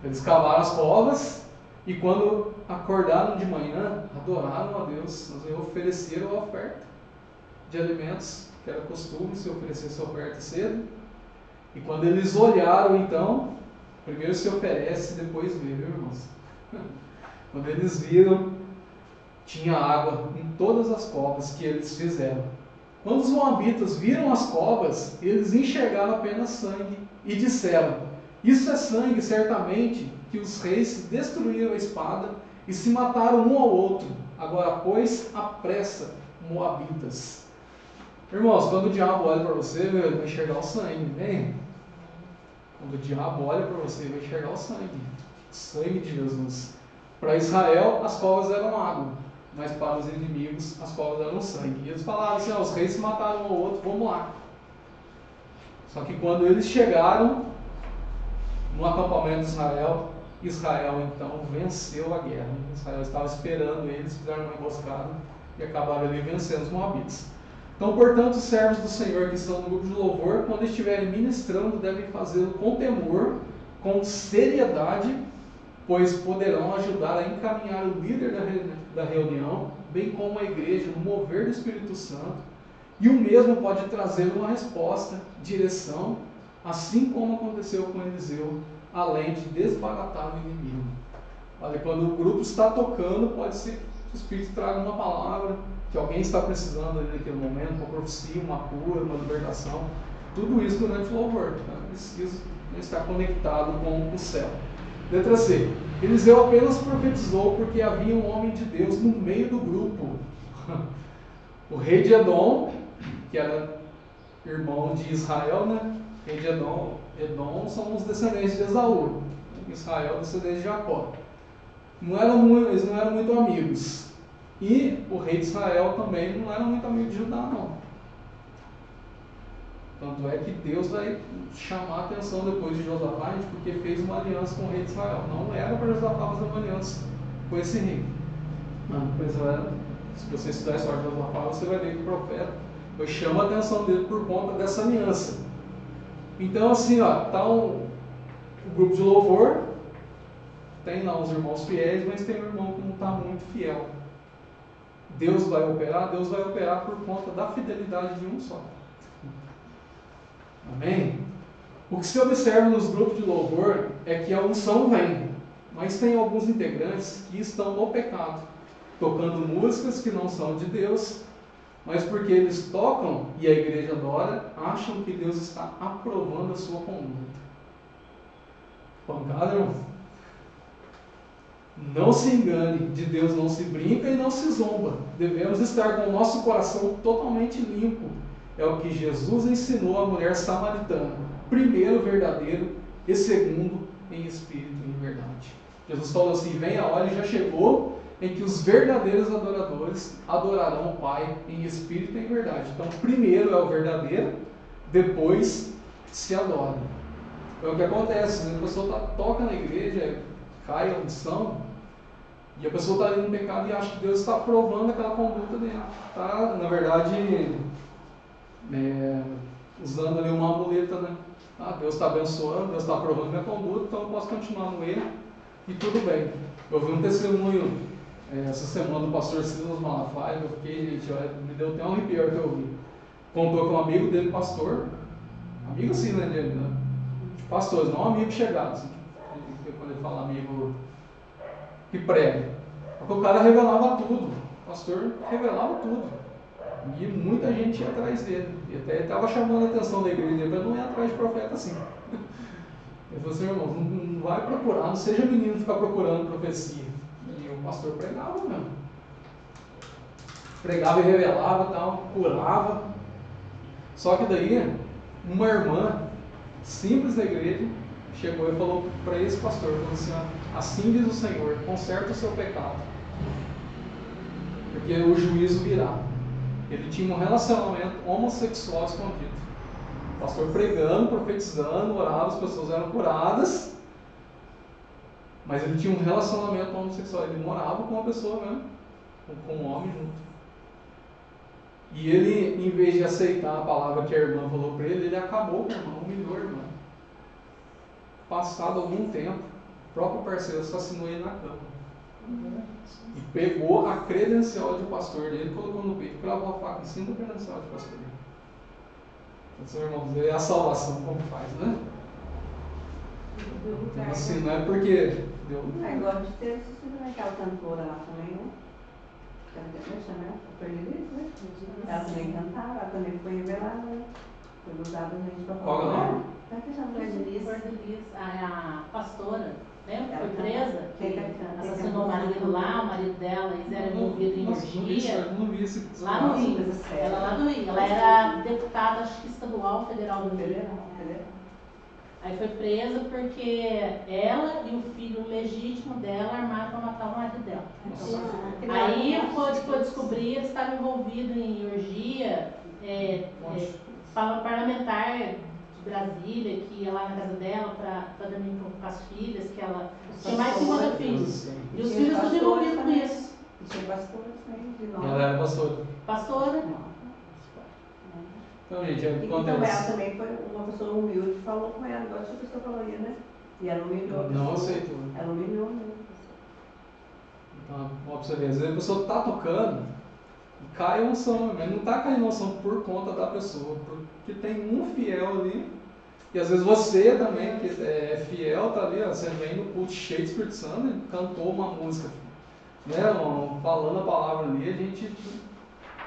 Eles cavaram as covas e quando acordaram de manhã, adoraram a Deus, ofereceram a oferta de alimentos, que era costume se oferecer essa oferta cedo. E quando eles olharam, então, primeiro se oferece, depois vê, viu, irmãos? Quando eles viram, tinha água em todas as covas que eles fizeram. Quando os moabitas viram as covas, eles enxergaram apenas sangue e disseram: isso é sangue, certamente, que os reis destruíram a espada e se mataram um ao outro. Agora, pois, apressa, moabitas. Irmãos, quando o diabo olha para você, ele vai enxergar o sangue, né? Quando o diabo olha para você, ele vai enxergar o sangue de Jesus. Para Israel, as covas eram água, mas para os inimigos, as covas eram sangue. E eles falaram assim: os reis se mataram um ao outro, vamos lá. Só que quando eles chegaram no acampamento de Israel, Israel então venceu a guerra. Israel estava esperando eles, fizeram uma emboscada e acabaram ali vencendo os moabitas. Então, portanto, os servos do Senhor que estão no grupo de louvor, quando estiverem ministrando, devem fazê-lo com temor, com seriedade, pois poderão ajudar a encaminhar o líder da reunião, bem como a igreja, no mover do Espírito Santo, e o mesmo pode trazer uma resposta, direção, assim como aconteceu com Eliseu, além de desbaratar o inimigo. Olha, quando o grupo está tocando, pode ser que o Espírito traga uma palavra, que alguém está precisando ali naquele momento, uma profecia, uma cura, uma libertação. Tudo isso durante o louvor. Então é preciso estar conectado com o céu. Letra C. Eliseu apenas profetizou porque havia um homem de Deus no meio do grupo. O rei de Edom, que era irmão de Israel, né? Rei de Edom são os descendentes de Esaú. Israel, descendente de Jacó. Eles não eram muito amigos. E o rei de Israel também não era muito amigo de Judá, não. Tanto é que Deus vai chamar a atenção depois de Josafá, porque fez uma aliança com o rei de Israel. Não era para Josafá fazer uma aliança com esse rei. Não, pois era Se você estudar a história de Josafá, você vai ver que o profeta chama a atenção dele por conta dessa aliança. Então assim, ó, tá o grupo de louvor, tem lá os irmãos fiéis, mas tem um irmão que não está muito fiel. Deus vai operar por conta da fidelidade de um só. Amém? O que se observa nos grupos de louvor é que a unção vem, mas tem alguns integrantes que estão no pecado, tocando músicas que não são de Deus, mas porque eles tocam e a igreja adora, acham que Deus está aprovando a sua conduta. Pancada, irmão? Não se engane, de Deus não se brinca e não se zomba. Devemos estar com o nosso coração totalmente limpo. É o que Jesus ensinou à mulher samaritana. Primeiro, verdadeiro, e segundo, em espírito e em verdade. Jesus falou assim, vem a hora e já chegou, em que os verdadeiros adoradores adorarão o Pai em espírito e em verdade. Então, primeiro é o verdadeiro, depois se adora. Então, o que acontece? A pessoa toca na igreja, cai a unção, e a pessoa está ali no pecado e acha que Deus está aprovando aquela conduta dele. Está, na verdade, usando ali uma amuleta, né? Deus está abençoando, Deus está aprovando minha conduta, então eu posso continuar no erro e tudo bem. Eu vi um testemunho essa semana do pastor Silas Malafaia, eu fiquei, gente, me deu até um arrepio que eu vi. Contou com um amigo dele, pastor, amigo assim, né, dele, né? Pastores, não amigo chegado, assim, quando ele fala amigo que prega. Porque o cara revelava tudo, o pastor revelava tudo. E muita gente ia atrás dele. E até estava chamando a atenção da igreja dele para não ir atrás de profeta assim. Ele falou assim, irmão, não vai procurar, não seja menino ficar procurando profecia. E o pastor pregava mesmo. Pregava e revelava, tal, curava. Só que daí, uma irmã simples da igreja chegou e falou para esse pastor, falou assim, assim diz o Senhor, conserta o seu pecado, porque o juízo virá. Ele tinha um relacionamento homossexual escondido. O pastor pregando, profetizando, orava, as pessoas eram curadas, mas ele tinha um relacionamento homossexual. Ele morava com uma pessoa mesmo, com um homem junto. E ele, em vez de aceitar a palavra que a irmã falou para ele, ele acabou com a irmã, humilhou a irmã. Passado algum tempo, o próprio parceiro assassinou ele na cama. E pegou a credencial de pastor dele, colocou no peito, cravou a faca em cima da credencial de pastor dele. Então, irmãos, é a salvação como faz, né? Então, assim, não é porque deu. Agora de ter assistido aquela cantora lá também, né? Ela também cantava, ela também foi revelada, né? Foi usada gente para falar. Qual é o nome? A pastora, lembra? Foi presa, Quem assassinou o marido lá, o marido dela, eles eram envolvidos em orgia. Não vi esse lá no Rio. Ela lá do Rio. Ela era deputada, acho que estadual, federal do Rio. Aí foi presa porque ela e o filho legítimo dela armaram para matar o marido dela. Aí foi descobrir, eles estavam envolvidos em orgia, parlamentar de Brasília, que ia lá na casa dela para dormir com as filhas, que ela tinha mais de 50 filhos. E os filhos tudo envolvidos com isso. E tinha pastora também, de nome. Ela era pastora. Pastora. Então, gente, Então ela também foi uma pessoa humilde, falou com ela, igual a pessoa falou aí, né? E ela humilhou a pessoa. Não aceitou. Ela humilhou mesmo. Então, ó, pra você ver, às vezes a pessoa está tocando e cai a unção, mas não está caindo a unção por conta da pessoa, porque tem um fiel ali, e às vezes você também, que é fiel, tá ali, ó, você vem no culto cheio de Espírito Santo e cantou uma música, né, falando a palavra ali, a gente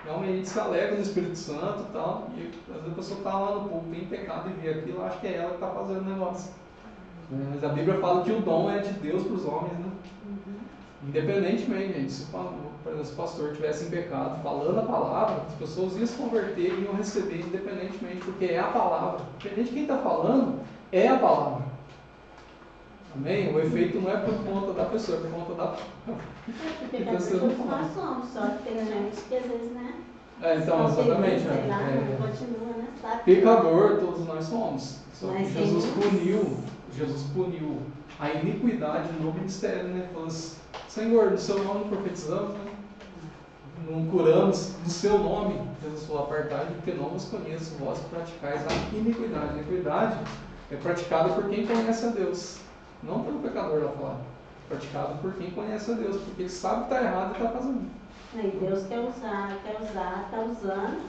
realmente se alegra no Espírito Santo e tal, e às vezes a pessoa está lá no púlpito em pecado e vê aquilo, acho que é ela que está fazendo o negócio. Mas a Bíblia fala que o dom é de Deus para os homens, né? Independentemente, gente, se o pastor estivesse em pecado, falando a palavra, as pessoas iam se converter e iam receber independentemente, porque é a palavra. Independente de quem está falando, é a palavra. Amém? O efeito não é por conta da pessoa, é por conta da Porque todos nós somos, só que tem gente que às vezes, né? Então, exatamente. Sei lá, não continua, né? Pecador, todos nós somos. Só que Mas Jesus puniu a iniquidade no ministério, né? Falou assim, Senhor, no seu nome profetizamos, né? não curamos do seu nome. Jesus falou, apartai-vos, porque não vos conheço, vós praticais a iniquidade. A iniquidade é praticada por quem conhece a Deus, não pelo pecador lá fora. Praticada por quem conhece a Deus, porque ele sabe que está errado e está fazendo. E Deus quer usar, está usando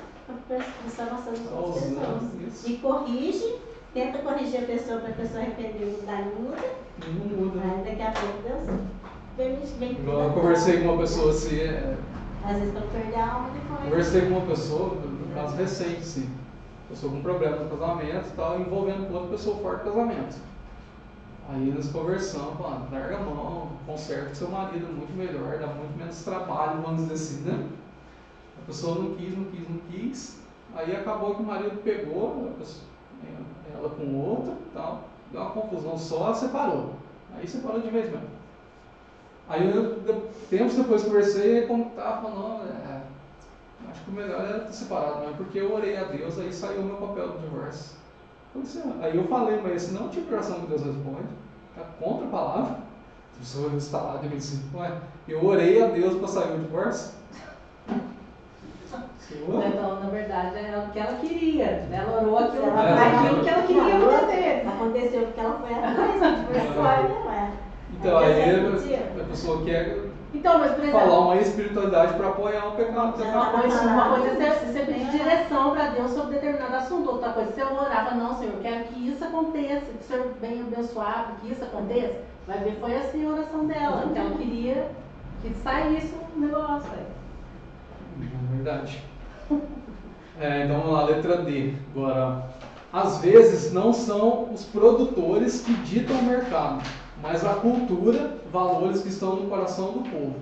para salvação das outras pessoas. Isso. E corrige, tenta corrigir a pessoa para a pessoa arrepender e mudar, não muda. Não muda. Aí daqui a pouco Deus vem. Igual eu conversei com uma pessoa assim, Às vezes para perder a alma depois. conversei com uma pessoa, no caso recente, sim. Pessoa com problema no casamento e tal, envolvendo com outra pessoa fora do casamento. Aí nós conversamos, falando, larga a mão, conserta o seu marido, é muito melhor, dá muito menos trabalho, vamos dizer assim, né? A pessoa não quis, aí acabou que o marido pegou ela com outro, tal, deu uma confusão só, separou. Aí separou de vez mesmo. Aí tempos depois conversei, como estava falando, acho que o melhor era ter separado, não é porque eu orei a Deus, aí saiu o meu papel do divórcio. Aí eu falei, mas esse não é o tipo de oração que Deus responde, está contra a palavra. A pessoa está lá e disse, eu orei a Deus para sair o divórcio. Então, na verdade, é o que ela queria. Ela orou aquilo que ela queria Não, acontecer. aconteceu porque ela foi atrás, não é? Então, aí a pessoa quer Então, mas por exemplo, falar uma espiritualidade para apoiar o pecado. uma coisa é você pedir direção para Deus sobre determinado assunto. Outra coisa, se eu orar, falar, não, Senhor, eu quero que isso aconteça, que o Senhor venha abençoar, que isso aconteça. Vai ver, foi assim a oração dela, que ela queria que saísse o negócio. É verdade. Então vamos lá, letra D. Agora, às vezes não são os produtores que ditam o mercado, mas a cultura, valores que estão no coração do povo.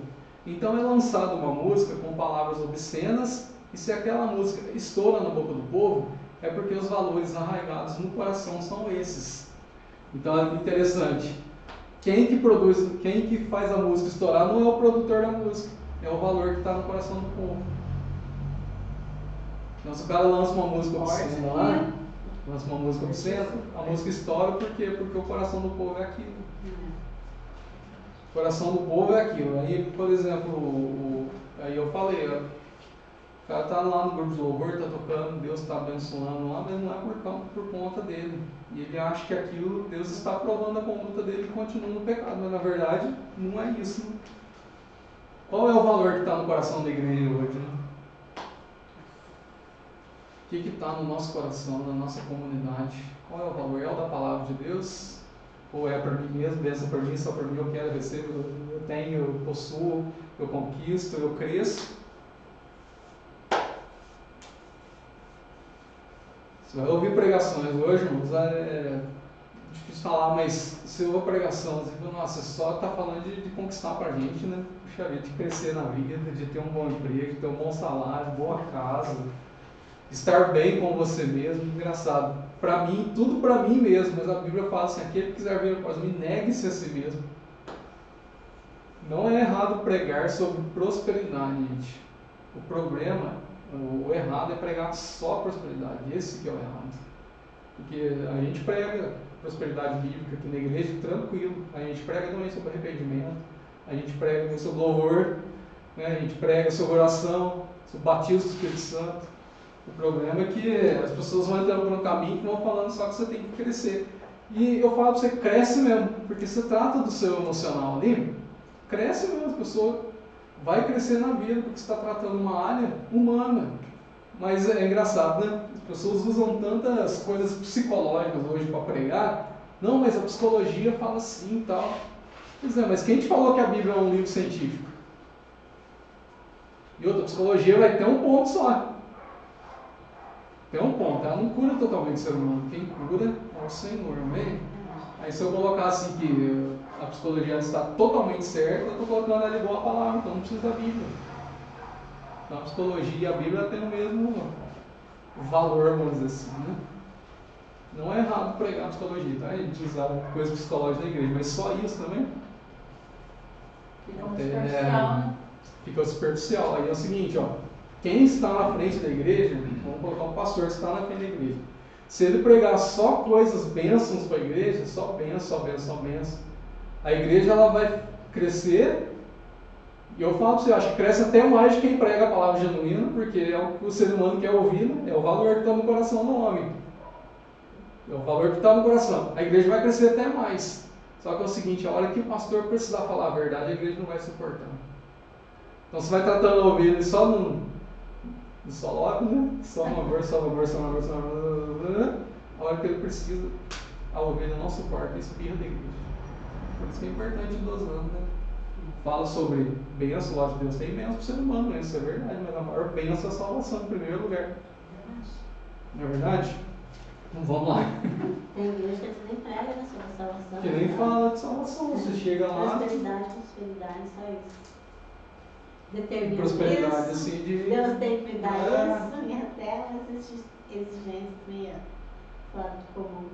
Então é lançada uma música com palavras obscenas, e se aquela música estoura na boca do povo, é porque os valores arraigados no coração são esses. Então é interessante. Quem que faz a música estourar não é o produtor da música, é o valor que está no coração do povo. Então se o cara lança uma música obscena lá, a música estoura por quê? Porque o coração do povo é aquilo. O coração do povo é aquilo. Aí, por exemplo, aí eu falei, o cara está lá no grupo de louvor, está tocando, Deus está abençoando lá, mas não é por conta dele. E ele acha que aquilo, Deus está aprovando a conduta dele e continua no pecado. Mas na verdade, não é isso. Né? Qual é o valor que está no coração da igreja hoje? Né? O que está no nosso coração, na nossa comunidade? Qual é o valor? É o da palavra de Deus? Ou é para mim mesmo, benção para mim, só para mim eu quero, recebo, eu tenho, eu possuo, eu conquisto, eu cresço? Você vai ouvir pregações hoje, irmãos, é difícil falar, mas se eu ouvir pregação, você fala, nossa, só está falando de conquistar para a gente, né? Puxa vida, de crescer na vida, de ter um bom emprego, de ter um bom salário, boa casa, estar bem com você mesmo. Engraçado. Para mim, tudo para mim mesmo, mas a Bíblia fala assim, aquele que quiser vir após mim, negue-se a si mesmo. Não é errado pregar sobre prosperidade, gente. O problema, o errado é pregar só prosperidade, esse que é o errado. Porque a gente prega prosperidade bíblica aqui na igreja, tranquilo, a gente prega também sobre arrependimento, a gente prega também sobre louvor, né? A gente prega sobre oração, sobre batismo do Espírito Santo. O problema é que as pessoas vão entrando por um caminho que vão falando só que você tem que crescer. E eu falo para você, cresce mesmo, porque você trata do seu emocional ali, cresce mesmo, a pessoa vai crescer na vida, porque você está tratando uma área humana. Mas é engraçado, né? As pessoas usam tantas coisas psicológicas hoje para pregar. Não, mas a psicologia fala assim e tal. Pois é, mas quem te falou que a Bíblia é um livro científico? E outra, a psicologia vai ter um ponto só. Tem um ponto, ela não cura totalmente o ser humano, quem cura é o Senhor, amém? Aí se eu colocar assim que a psicologia está totalmente certa, eu estou colocando ela igual a palavra, então não precisa da Bíblia. Então a psicologia e a Bíblia têm o mesmo valor, vamos dizer assim, né? Não é errado pregar psicologia, tá? A gente usar coisa psicológica na igreja, mas só isso também? Fica superficial, né? Fica superficial. Aí é o seguinte, ó. Quem está na frente da igreja, vamos colocar um pastor que está na frente da igreja. Se ele pregar só coisas bênçãos para a igreja, só bênção, a igreja ela vai crescer E eu falo para você, eu acho que cresce até mais de quem prega a palavra genuína, porque é o que o ser humano quer ouvir, né? É o valor que está no coração do homem. É o valor que está no coração. A igreja vai crescer até mais. Só que é o seguinte, a hora que o pastor precisar falar a verdade, a igreja não vai suportar. Então você vai tratando a ovelha só no solo, né? Só uma voz. A hora que ele precisa, a ovelha não suporta, espirra da igreja. Por isso que é importante dosando, né? Fala sobre bênção, lógico, Deus tem bênção para o ser humano, né? Isso é verdade, mas a maior bênção é a salvação, em primeiro lugar. Não é verdade? Então vamos lá. Tem igreja que nem prega, né, sobre a salvação. Que nem fala de salvação, você chega lá. Prosperidade, só isso. Determina Prosperidade, isso, assim, de. Deus tem que me dar isso, minha terra, essas exigências meio fora do comum.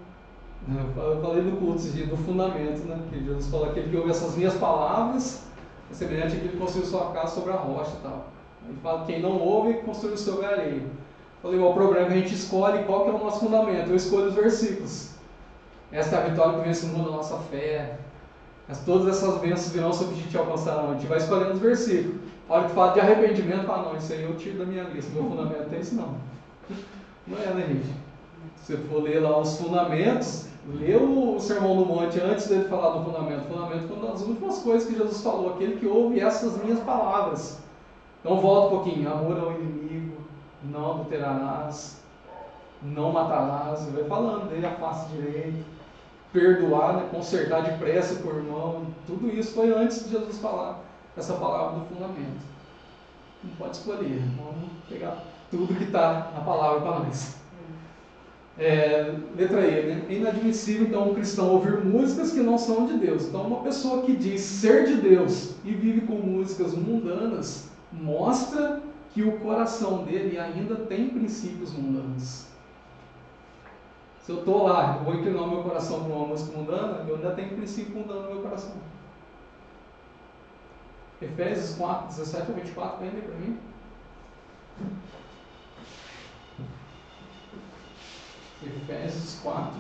Eu falei no culto esse dia, do fundamento, né? Que Jesus fala: aquele que ouve essas minhas palavras é semelhante àquele que construiu sua casa sobre a rocha e tal. Ele fala: quem não ouve, construiu sobre a areia. Falei: o problema é que a gente escolhe qual que é o nosso fundamento. Eu escolho os versículos. Esta é a vitória que vence o mundo da nossa fé. Todas essas bênçãos virão sobre ti te alcançarão. A gente vai escolhendo os versículos. A hora que fala de arrependimento, fala: não, isso aí eu tiro da minha lista. Meu fundamento não é isso, não. Não é, né, gente? Se você for ler lá os fundamentos, lê o Sermão do Monte antes dele falar do fundamento. O fundamento foi uma das últimas coisas que Jesus falou: aquele que ouve essas minhas palavras. Então volta um pouquinho: amor ao inimigo, não adulterarás, não matarás. Ele vai falando dele, a face direita, perdoar, né, consertar depressa com o irmão. Tudo isso foi antes de Jesus falar essa palavra do fundamento. Não pode escolher, vamos pegar tudo que está na palavra para nós. Letra E, né? É inadmissível então um cristão ouvir músicas que não são de Deus. Então uma pessoa que diz ser de Deus e vive com músicas mundanas mostra que o coração dele ainda tem princípios mundanos. Se eu estou lá, eu vou inclinar o meu coração para uma música mundana, eu ainda tenho princípio mundano no meu coração. Efésios 4, 17 a 24, vem para mim. Efésios 4.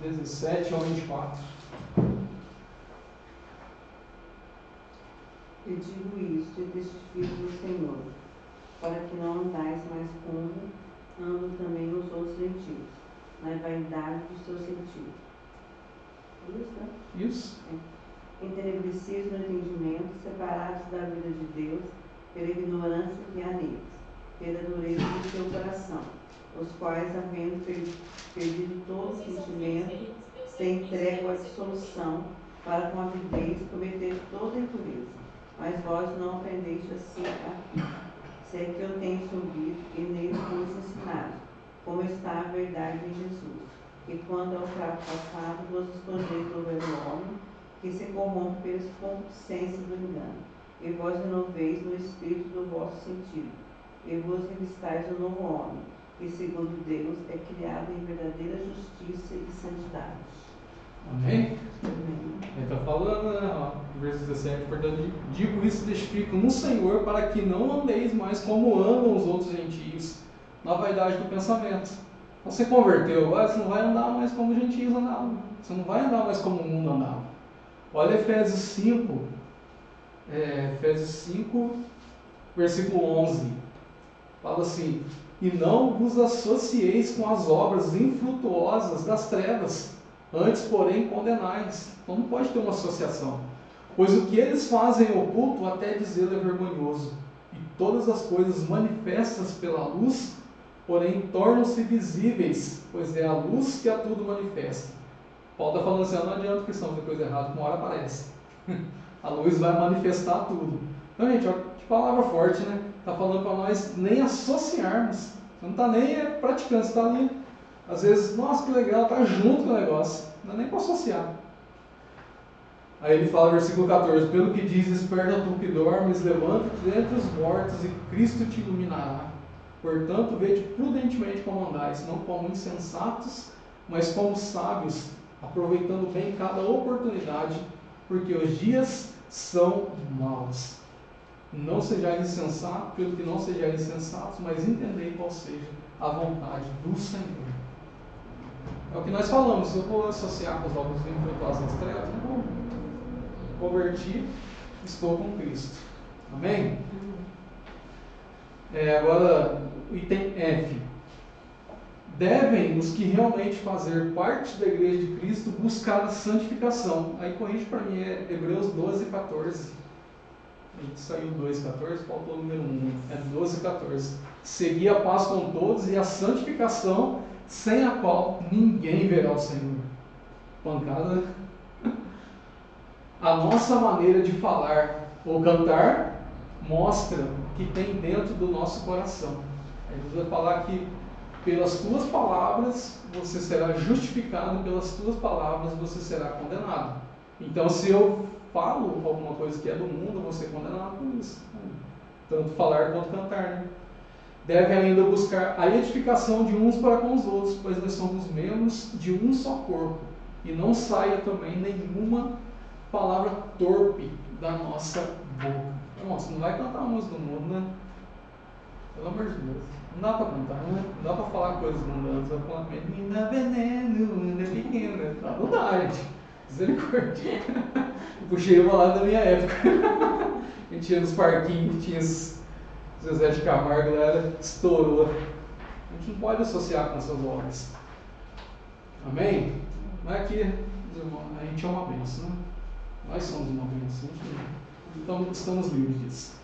17 ao 24. Eu digo isto e testifico do Senhor, para que não andais mais como andam também os outros gentios, na vaidade do seu sentido. Isso, né? Isso. Entenebrecidos no entendimento, separados da vida de Deus, pela ignorância que há neles, pela dureza do seu coração, os quais, havendo perdido todo sentimento, se entregam à dissolução, para com avidez cometer toda impureza. Mas vós não aprendeste assim aqui. Se é que eu tenho ouvido e nele fomos ensinados, como está a verdade em Jesus. E quando ao trato passado, vos escondeis do velho homem, que se corrompe pelas concupiscências do engano, e vós renoveis no espírito do vosso sentido, e vos revistais do novo homem, que segundo Deus é criado em verdadeira justiça e santidade. Amém? Amém. Ele está falando, né? Ó, verso 17, portanto, digo isso e testifico no Senhor, para que não andeis mais como andam os outros gentios, na vaidade do pensamento. Então, você converteu agora, você não vai andar mais como os gentios andavam. Você não vai andar mais como o mundo andava. Olha Efésios 5, versículo 11. Fala assim: e não vos associeis com as obras infrutuosas das trevas, antes, porém, condenais. Então não pode ter uma associação. Pois o que eles fazem oculto, até dizê-lo é vergonhoso. E todas as coisas manifestas pela luz, porém, tornam-se visíveis, pois é a luz que a tudo manifesta. Paulo está falando assim: não adianta o cristão fazer coisa errada, uma hora aparece. A luz vai manifestar tudo. Então, gente, ó, que palavra forte, né? Está falando para nós nem associarmos. Você não está nem praticando, você está ali. Às vezes, nossa, que legal, está junto com o negócio. Não é nem para associar. Aí ele fala, versículo 14: pelo que diz, desperta tu que dormes, levanta-te dentre os mortos e Cristo te iluminará. Portanto, vede prudentemente como andais, não como insensatos, mas como sábios, aproveitando bem cada oportunidade, porque os dias são maus. Não sejais insensatos, pelo que não sejais insensatos, mas entendei qual seja a vontade do Senhor. É o que nós falamos. Se eu vou associar com os ovos infrutuosos das trevas, não vou convertir, estou com Cristo. Amém? Agora, o item F. Devem os que realmente fazer parte da igreja de Cristo buscar a santificação. Aí corrige para mim, é Hebreus 12, 14. A gente saiu 2, 14, faltou o número 1. É 12, 14. Seguir a paz com todos e a santificação, sem a qual ninguém verá o Senhor. Pancada, né? A nossa maneira de falar ou cantar mostra o que tem dentro do nosso coração. Aí Jesus vai falar que pelas tuas palavras você será justificado, pelas tuas palavras você será condenado. Então, se eu falo alguma coisa que é do mundo, eu vou ser condenado por isso. Tanto falar quanto cantar, né? Deve ainda buscar a edificação de uns para com os outros, pois nós somos membros de um só corpo. E não saia também nenhuma palavra torpe da nossa boca. Nossa, não vai cantar música do mundo, né? Pelo amor de Deus. Não dá para cantar, né? Não dá para falar coisas mundanas. Vai falar, menina veneno, é pequena. Não dá, gente. Misericórdia. Puxei uma lá da minha época. A gente ia nos parquinhos que tinha Zezé de Camargo, galera, estourou. A gente não pode associar com essas obras. Amém? Mas aqui, irmãos, a gente é uma bênção, né? Nós somos uma bênção. Então, estamos livres disso.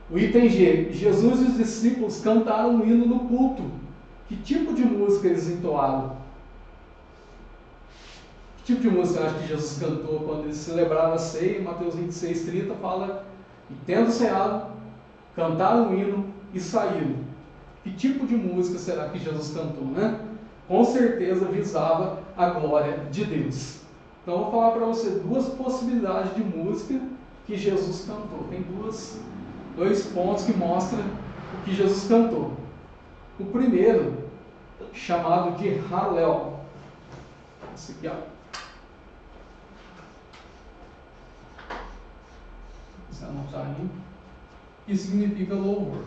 O item G. Jesus e os discípulos cantaram um hino no culto. Que tipo de música eles entoaram? Que tipo de música acho que Jesus cantou quando ele celebrava a ceia? Em Mateus 26, 30 fala: e tendo ceado, cantaram um hino e saíram. Que tipo de música será que Jesus cantou, né? Com certeza visava a glória de Deus. Então eu vou falar para você duas possibilidades de música que Jesus cantou. Tem dois pontos que mostram o que Jesus cantou. O primeiro, chamado de Hallel. Esse aqui, ó. Você anotar aí. Que significa louvor.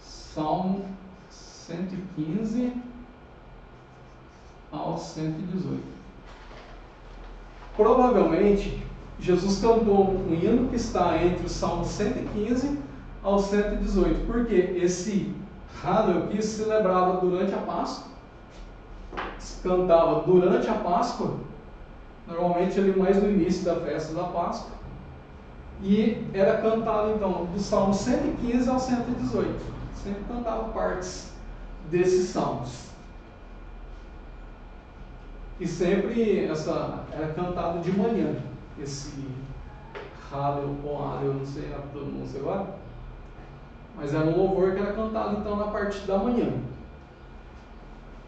Salmo 115 ao 118. Provavelmente, Jesus cantou um hino que está entre o Salmo 115 ao 118, porque esse Hallel aqui se celebrava durante a Páscoa, se cantava durante a Páscoa, normalmente ali mais no início da festa da Páscoa, e era cantado então do Salmo 115 ao 118, sempre cantava partes desses salmos. E sempre era cantado de manhã, esse Hallel ou Hallel, não sei a pronúncia agora, mas era um louvor que era cantado então na parte da manhã.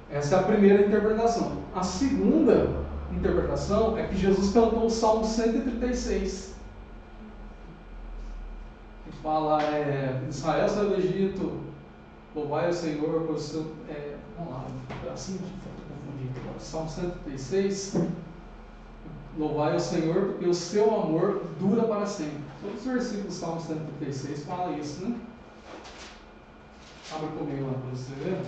Essa é a primeira interpretação. A segunda interpretação é que Jesus cantou o Salmo 136. Que fala, Israel saiu do Egito, louvai ao Senhor por seu... vamos lá, assim, Salmo 136, louvai ao Senhor porque o seu amor dura para sempre. Todos os versículos do Salmo 136 falam isso, né? Abre comigo lá para você ver.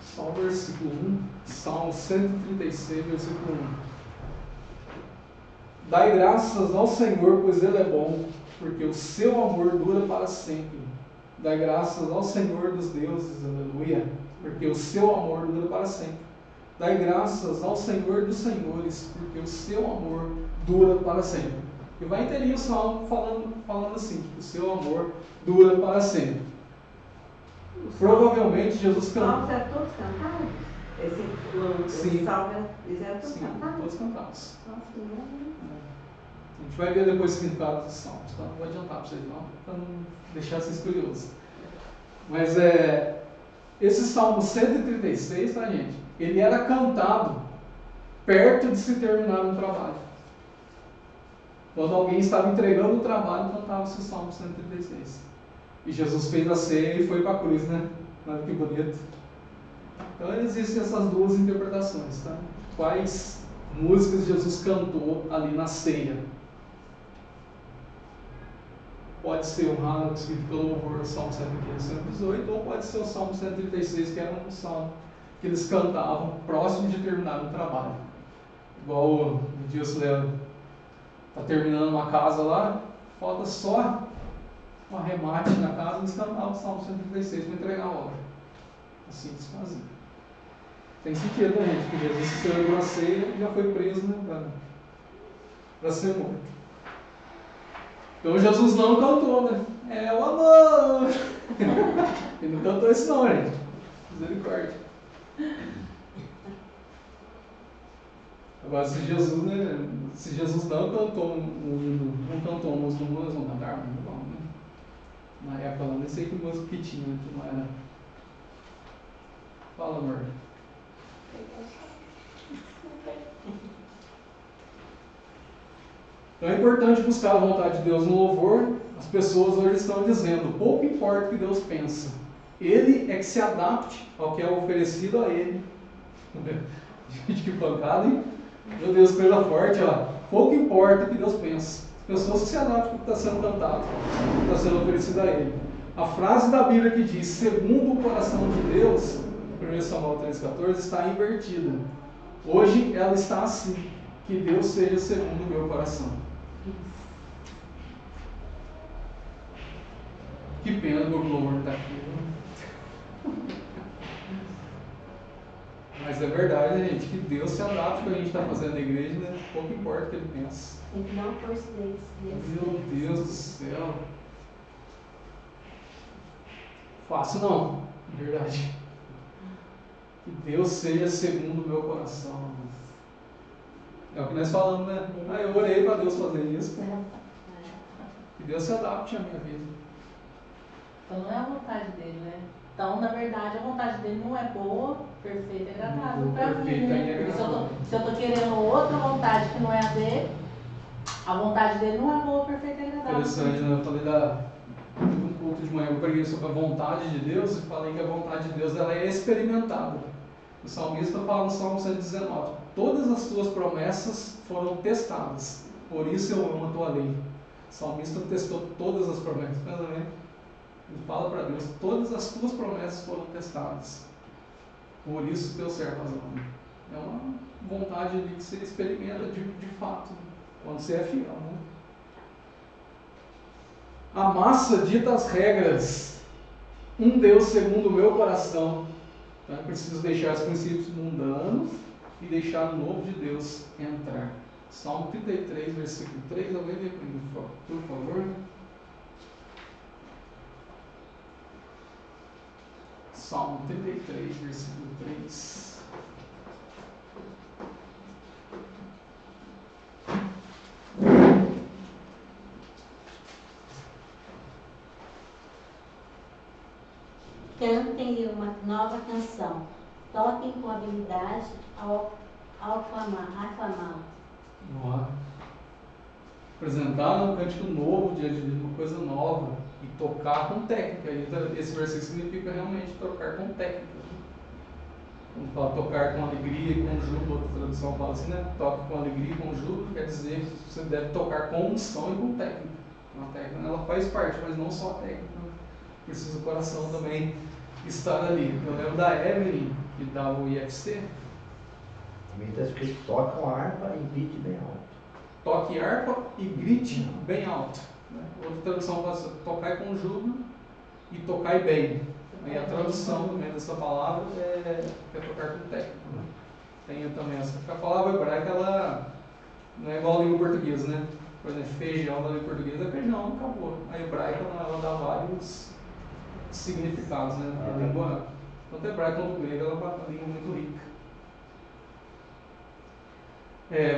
Só o versículo 1, Salmo 136, versículo 1. Dai graças ao Senhor, pois Ele é bom, porque o seu amor dura para sempre. Dai graças ao Senhor dos deuses, aleluia, porque o seu amor dura para sempre. Dai graças ao Senhor dos senhores, porque o seu amor dura para sempre. E vai inteirinho o salmo falando assim, que o seu amor dura para sempre. Provavelmente Jesus cantou. Os salmos eram todos cantados? Esse salmo, eles eram todos cantados? Todos cantados. Nossa, que maravilha. A gente vai ver depois o significado dos salmos, tá? Não vou adiantar para vocês não, para não deixar vocês curiosos. Mas esse Salmo 136, tá, gente? Ele era cantado perto de se terminar um trabalho. Quando alguém estava entregando o trabalho, cantava esse Salmo 136. E Jesus fez a ceia e foi para a cruz, né? Olha que bonito. Então existem essas duas interpretações, tá? Quais músicas que Jesus cantou ali na ceia. Pode ser o Hallel, que significa louvor, o Salmo 118, ou pode ser o Salmo 136, que era um salmo que eles cantavam próximo de terminar o trabalho. Igual o Dilson está terminando uma casa lá, falta só um arremate na casa, eles cantavam o Salmo 136 para entregar a obra. Assim eles faziam. Tem sentido, né, gente? Porque Jesus se celebrou a ceia e já foi preso, né, para ser morto. Então Jesus não cantou, né? É o amor! Ele não cantou isso não, gente. Misericórdia. Agora, se Jesus não cantou não cantou uma música, nós vamos cantar muito bom, né? Na época lá, nem sei que música que tinha, que não era. Fala, amor. Então é importante buscar a vontade de Deus no louvor. As pessoas hoje estão dizendo, pouco importa o que Deus pensa. Ele é que se adapte ao que é oferecido a Ele. Gente, que pancada, hein? Meu Deus, coisa forte, ó. Pouco importa o que Deus pensa. As pessoas que se adaptam ao que está sendo cantado, ao que está sendo oferecido a Ele. A frase da Bíblia que diz, segundo o coração de Deus, 1 Samuel 3,14, está invertida. Hoje ela está assim, que Deus seja segundo o meu coração. Que pena que o louvor está aqui. Mas é verdade, gente, que Deus se adapta ao que a gente está fazendo na igreja, né? Pouco importa o que Ele pensa. Tem que dar uma força deles. Meu Deus do céu. Fácil não, é verdade. Que Deus seja segundo o meu coração. É o que nós falamos, né? Eu orei para Deus fazer isso. Que Deus se adapte à minha vida. Então não é a vontade dele, né? Então, na verdade, a vontade dele não é boa, perfeita e agradável para mim, né? Porque se eu estou querendo outra vontade que não é a dele, a vontade dele não é boa, perfeita e agradável. Interessante, né? Eu falei teve um culto de manhã, eu preguei sobre a vontade de Deus e falei que a vontade de Deus ela é experimentada. O salmista fala no Salmo 119, todas as tuas promessas foram testadas, por isso eu amo a tua lei. O salmista testou todas as promessas, pensa bem. Ele fala para Deus, todas as tuas promessas foram testadas, por isso teu servo as ama. É uma vontade ali que você experimenta de fato, quando você é fiel, né? A massa dita as regras, um Deus segundo o meu coração. Então eu preciso deixar os princípios mundanos e deixar o novo de Deus entrar. Salmo 33, versículo 3, alguém lê comigo, por favor. Salmo 33, versículo 3. Cantem uma nova canção. Toquem com habilidade ao aclamá-lo. Apresentar um cântico novo diante de uma coisa nova e tocar com técnica. Esse versículo significa realmente tocar com técnica. Quando fala tocar com alegria e com júbilo, outra tradução fala assim, né? Toca com alegria e com júbilo, quer dizer que você deve tocar com unção e com técnica. A técnica ela faz parte, mas não só a técnica. Precisa o coração também estar ali. Eu lembro da Evelyn, que dava o IFC. Também está escrito, tocam a harpa e grite bem alto. Toque harpa e grite bem alto. Né? Outra tradução fala assim, tocai com júbilo e tocai bem. Aí a tradução também dessa palavra é tocar com técnica. Né? Tem também essa. A palavra hebraica ela não é igual a língua portuguesa, né? Por exemplo, feijão na língua portuguesa é feijão, acabou. A hebraica ela dá vários significados, né? A língua, tanto a hebraica quanto a grega, ela é uma língua muito rica.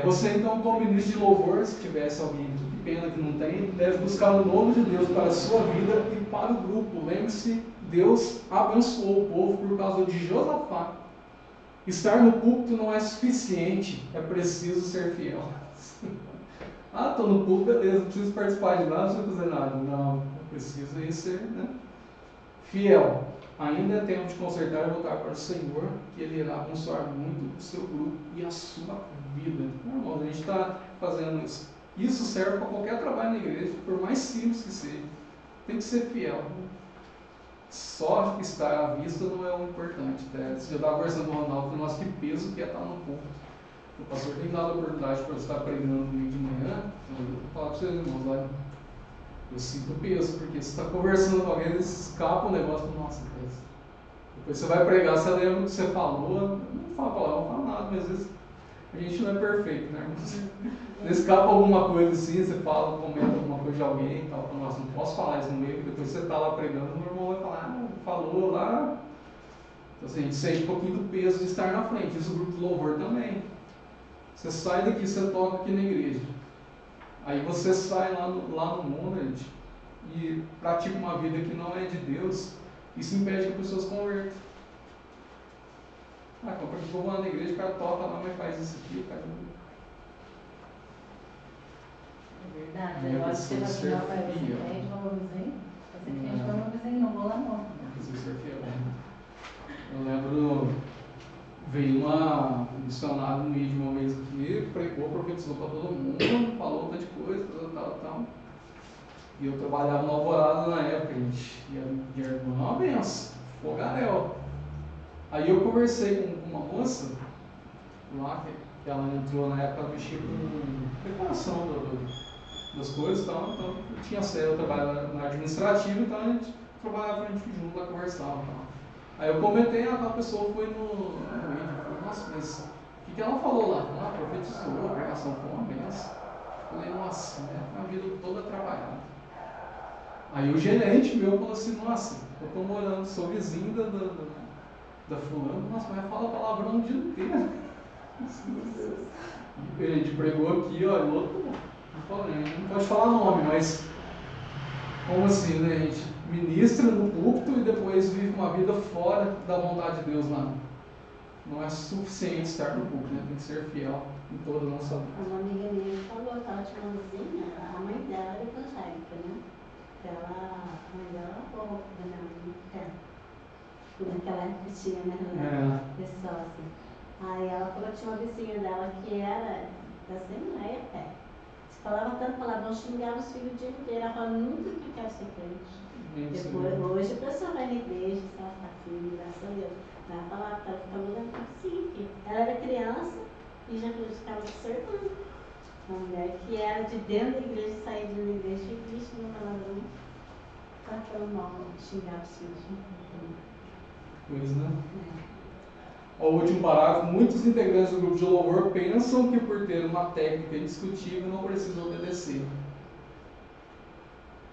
Você então, como ministro de louvor, se tivesse alguém, que pena que não tem, deve buscar o nome de Deus para a sua vida e para o grupo. Lembre-se, Deus abençoou o povo por causa de Josafá. Estar no púlpito não é suficiente, é preciso ser fiel. Estou no púlpito, beleza, não preciso participar de nada, não preciso fazer nada. Não, é preciso ser, né, fiel. Ainda é tempo de consertar e voltar para o Senhor, que Ele irá abençoar muito o seu grupo e a sua vida. Irmãos, a gente está fazendo isso. Isso serve para qualquer trabalho na igreja, por mais simples que seja. Tem que ser fiel. Só estar à vista não é o importante. Né? Você já estava conversando com o Ronaldo, nossa, que peso que é estar no púlpito. O pastor tem dado a oportunidade para você estar pregando no domingo de manhã. Eu vou falar para vocês, irmãos, olha, eu sinto o peso, porque você está conversando com alguém, eles escapa o negócio do nosso peso. Depois você vai pregar, você lembra o que você falou, não fala palavra, não fala nada, mas às vezes a gente não é perfeito, né? Escapa alguma coisa assim, você fala, comenta alguma coisa de alguém e tal, nossa, não posso falar isso no meio, porque depois você está lá pregando, o meu irmão vai falar, falou lá. Então assim, a gente sente um pouquinho do peso de estar na frente, isso o grupo de louvor também. Você sai daqui, você toca aqui na igreja. Aí você sai lá no mundo, gente, e pratica uma vida que não é de Deus, isso impede que as pessoas convertam. Ah, porque eu vou lá na igreja, o cara toca lá, mas faz isso aqui, faz isso. É verdade, eu acho que ela vai fazer frente, valorizinho. Fazer frente, valorizinho, não vou lá não. Eu lembro, veio uma missionária no vídeo uma vez aqui, pregou, profetizou para todo mundo, falou um monte de coisa, tal. E eu trabalhava no Alvorada na época, gente, e era uma benção, fogaréu. Aí eu conversei com uma moça lá, que ela entrou na época, ela mexia com preparação das coisas e tal, então eu tinha acesso, eu trabalhava na administrativa, então a gente trabalhava junto lá, conversava e tal. Aí eu comentei, aquela pessoa foi no vídeo, falei, nossa, mas o que ela falou lá? Ela profetizou, a pregação foi uma benção. Eu falei, nossa, a vida toda trabalhada. Aí o gerente meu falou assim, nossa, eu estou morando, sou vizinho da fulana, nossa, mas fala palavrão o dia inteiro. E a gente pregou aqui, ó, outro, não pode falar nome, mas como assim, né, gente? Ministra no púlpito e depois vive uma vida fora da vontade de Deus lá. Não é suficiente estar no púlpito, né? Tem que ser fiel em toda a nossa vida. Uma amiga minha falou que ela tinha uma vizinha, a mãe dela era evangélica, né? A mãe dela lavou a roupa da minha amiga, naquela época tinha, né? Pessoal assim. Aí ela falou que tinha uma vizinha dela que era da Assembleia até. Se falava tanto palavrão, xingava os filhos o dia inteiro. Ela falou, nunca que eu quero ser crente. Depois, hoje a pessoa vai na igreja, ela está firme, graças a Deus. Ela falava que ela ficava olhando assim, que ela era criança e já ficava observando. Uma mulher que era de dentro da igreja, saía de dentro da igreja e via no palavrão, tratando mal, xingava os filhos. Pois, né? O último parágrafo, muitos integrantes do grupo de louvor pensam que por ter uma técnica indiscutível não precisam obedecer.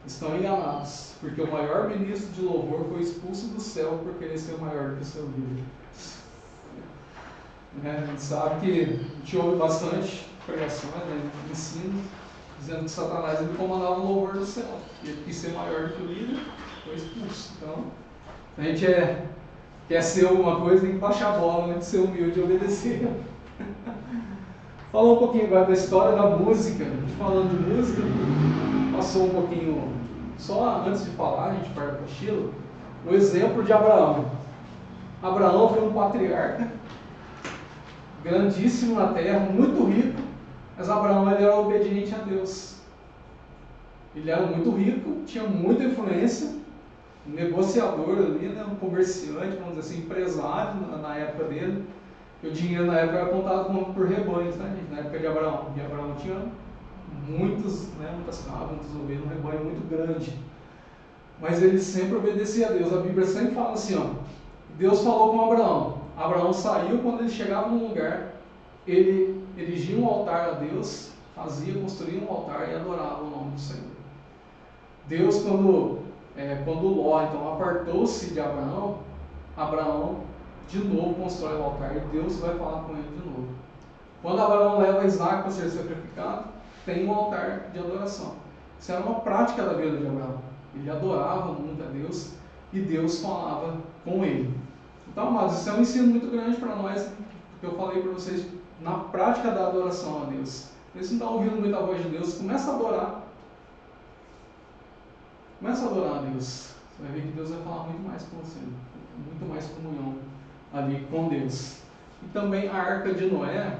Estão enganados, porque o maior ministro de louvor foi expulso do céu por querer ser maior do que o seu líder. A gente sabe que a gente ouve bastante pregações, ensinos, dizendo que Satanás ele comandava o louvor do céu. E ele quis ser maior do que o líder, foi expulso. Então, a gente quer ser alguma coisa, tem que baixar a bola, né? Ser humilde e obedecer. Falar um pouquinho agora da história da música. A gente falando de música, passou um pouquinho, só antes de falar, a gente parte para o estilo, o exemplo de Abraão. Abraão foi um patriarca, grandíssimo na terra, muito rico, mas Abraão ele era obediente a Deus. Ele era muito rico, tinha muita influência, um negociador ali, né, um comerciante, vamos dizer assim, empresário na época dele. E o dinheiro na época era contado por rebanhos, né, gente? Na época de Abraão. E Abraão tinha muitas cabras, muitas ovelhas, um rebanho muito grande. Mas ele sempre obedecia a Deus. A Bíblia sempre fala assim, ó, Deus falou com Abraão. Abraão saiu, quando ele chegava num lugar, ele erigia um altar a Deus, construía um altar e adorava o nome do Senhor. Deus, quando Ló então apartou-se de Abraão, Abraão de novo constrói o altar e Deus vai falar com ele de novo. Quando Abraão leva Isaac para ser sacrificado, tem um altar de adoração. Isso era uma prática da vida de Abraão. Ele adorava muito a Deus e Deus falava com ele. Então, amados, isso é um ensino muito grande para nós, que eu falei para vocês, na prática da adoração a Deus. Se você não está ouvindo muito a voz de Deus, começa a adorar. Começa a adorar a Deus. Você vai ver que Deus vai falar muito mais com você. muito mais comunhão ali com Deus. E também a Arca de Noé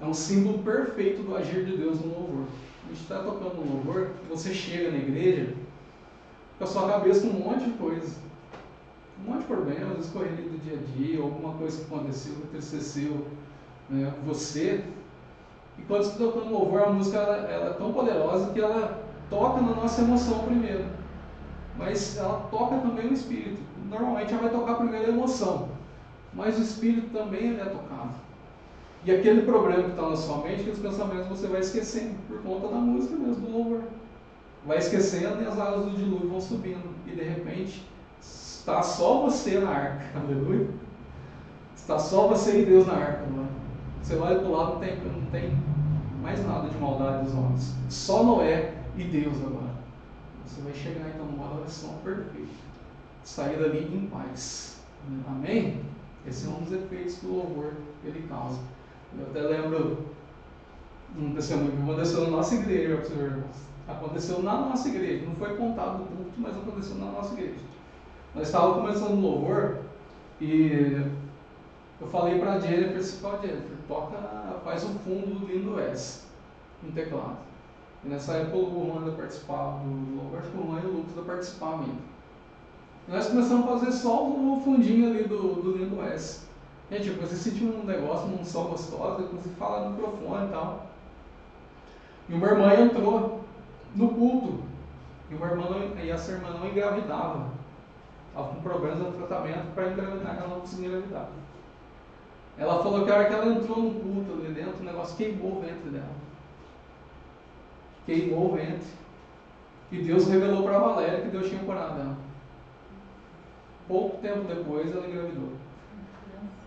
é um símbolo perfeito do agir de Deus no louvor. A gente está tocando no louvor, você chega na igreja com a sua cabeça com um monte de coisa. Um monte de problemas, escorreria do dia a dia, alguma coisa que aconteceu, que entristeceu, né, você. E quando você está tocando louvor, a música ela é tão poderosa que ela toca na nossa emoção primeiro. Mas ela toca também o espírito. Normalmente ela vai tocar primeiro a emoção, mas o espírito também é tocado. E aquele problema que está na sua mente, aqueles pensamentos você vai esquecendo por conta da música mesmo, do louvor. Vai esquecendo e as águas do dilúvio vão subindo. E de repente está só você na arca, aleluia. Está só você e Deus na arca, mano. Você olha para o lado, não tem mais nada de maldade dos homens. Só Noé e Deus agora. Você vai chegar então numa oração perfeita. Sair dali em paz. Amém? Esse é um dos efeitos que o louvor ele causa. Eu até lembro um testemunho que aconteceu na nossa igreja, para os irmãos. Aconteceu na nossa igreja. Não foi contado no culto, mas aconteceu na nossa igreja. Nós estávamos começando o louvor e eu falei para a Jennifer, Jennifer, faz um fundo do Lindo S no teclado. E nessa época o Juan participava do louvor, acho que o Juan e o Lucas participavam ainda. E nós começamos a fazer só o fundinho ali do Lindo S. Gente, você sentiu um negócio, uma unção gostosa, você fala no microfone e tal. E uma irmã entrou no culto. E essa irmã não engravidava. Estava com problemas no tratamento para engravidar, ela não conseguia engravidar. Ela falou que a hora que ela entrou no culto ali dentro, o negócio queimou o ventre dela. Queimou o ventre. E Deus revelou para a Valéria que Deus tinha curado ela. Pouco tempo depois ela engravidou.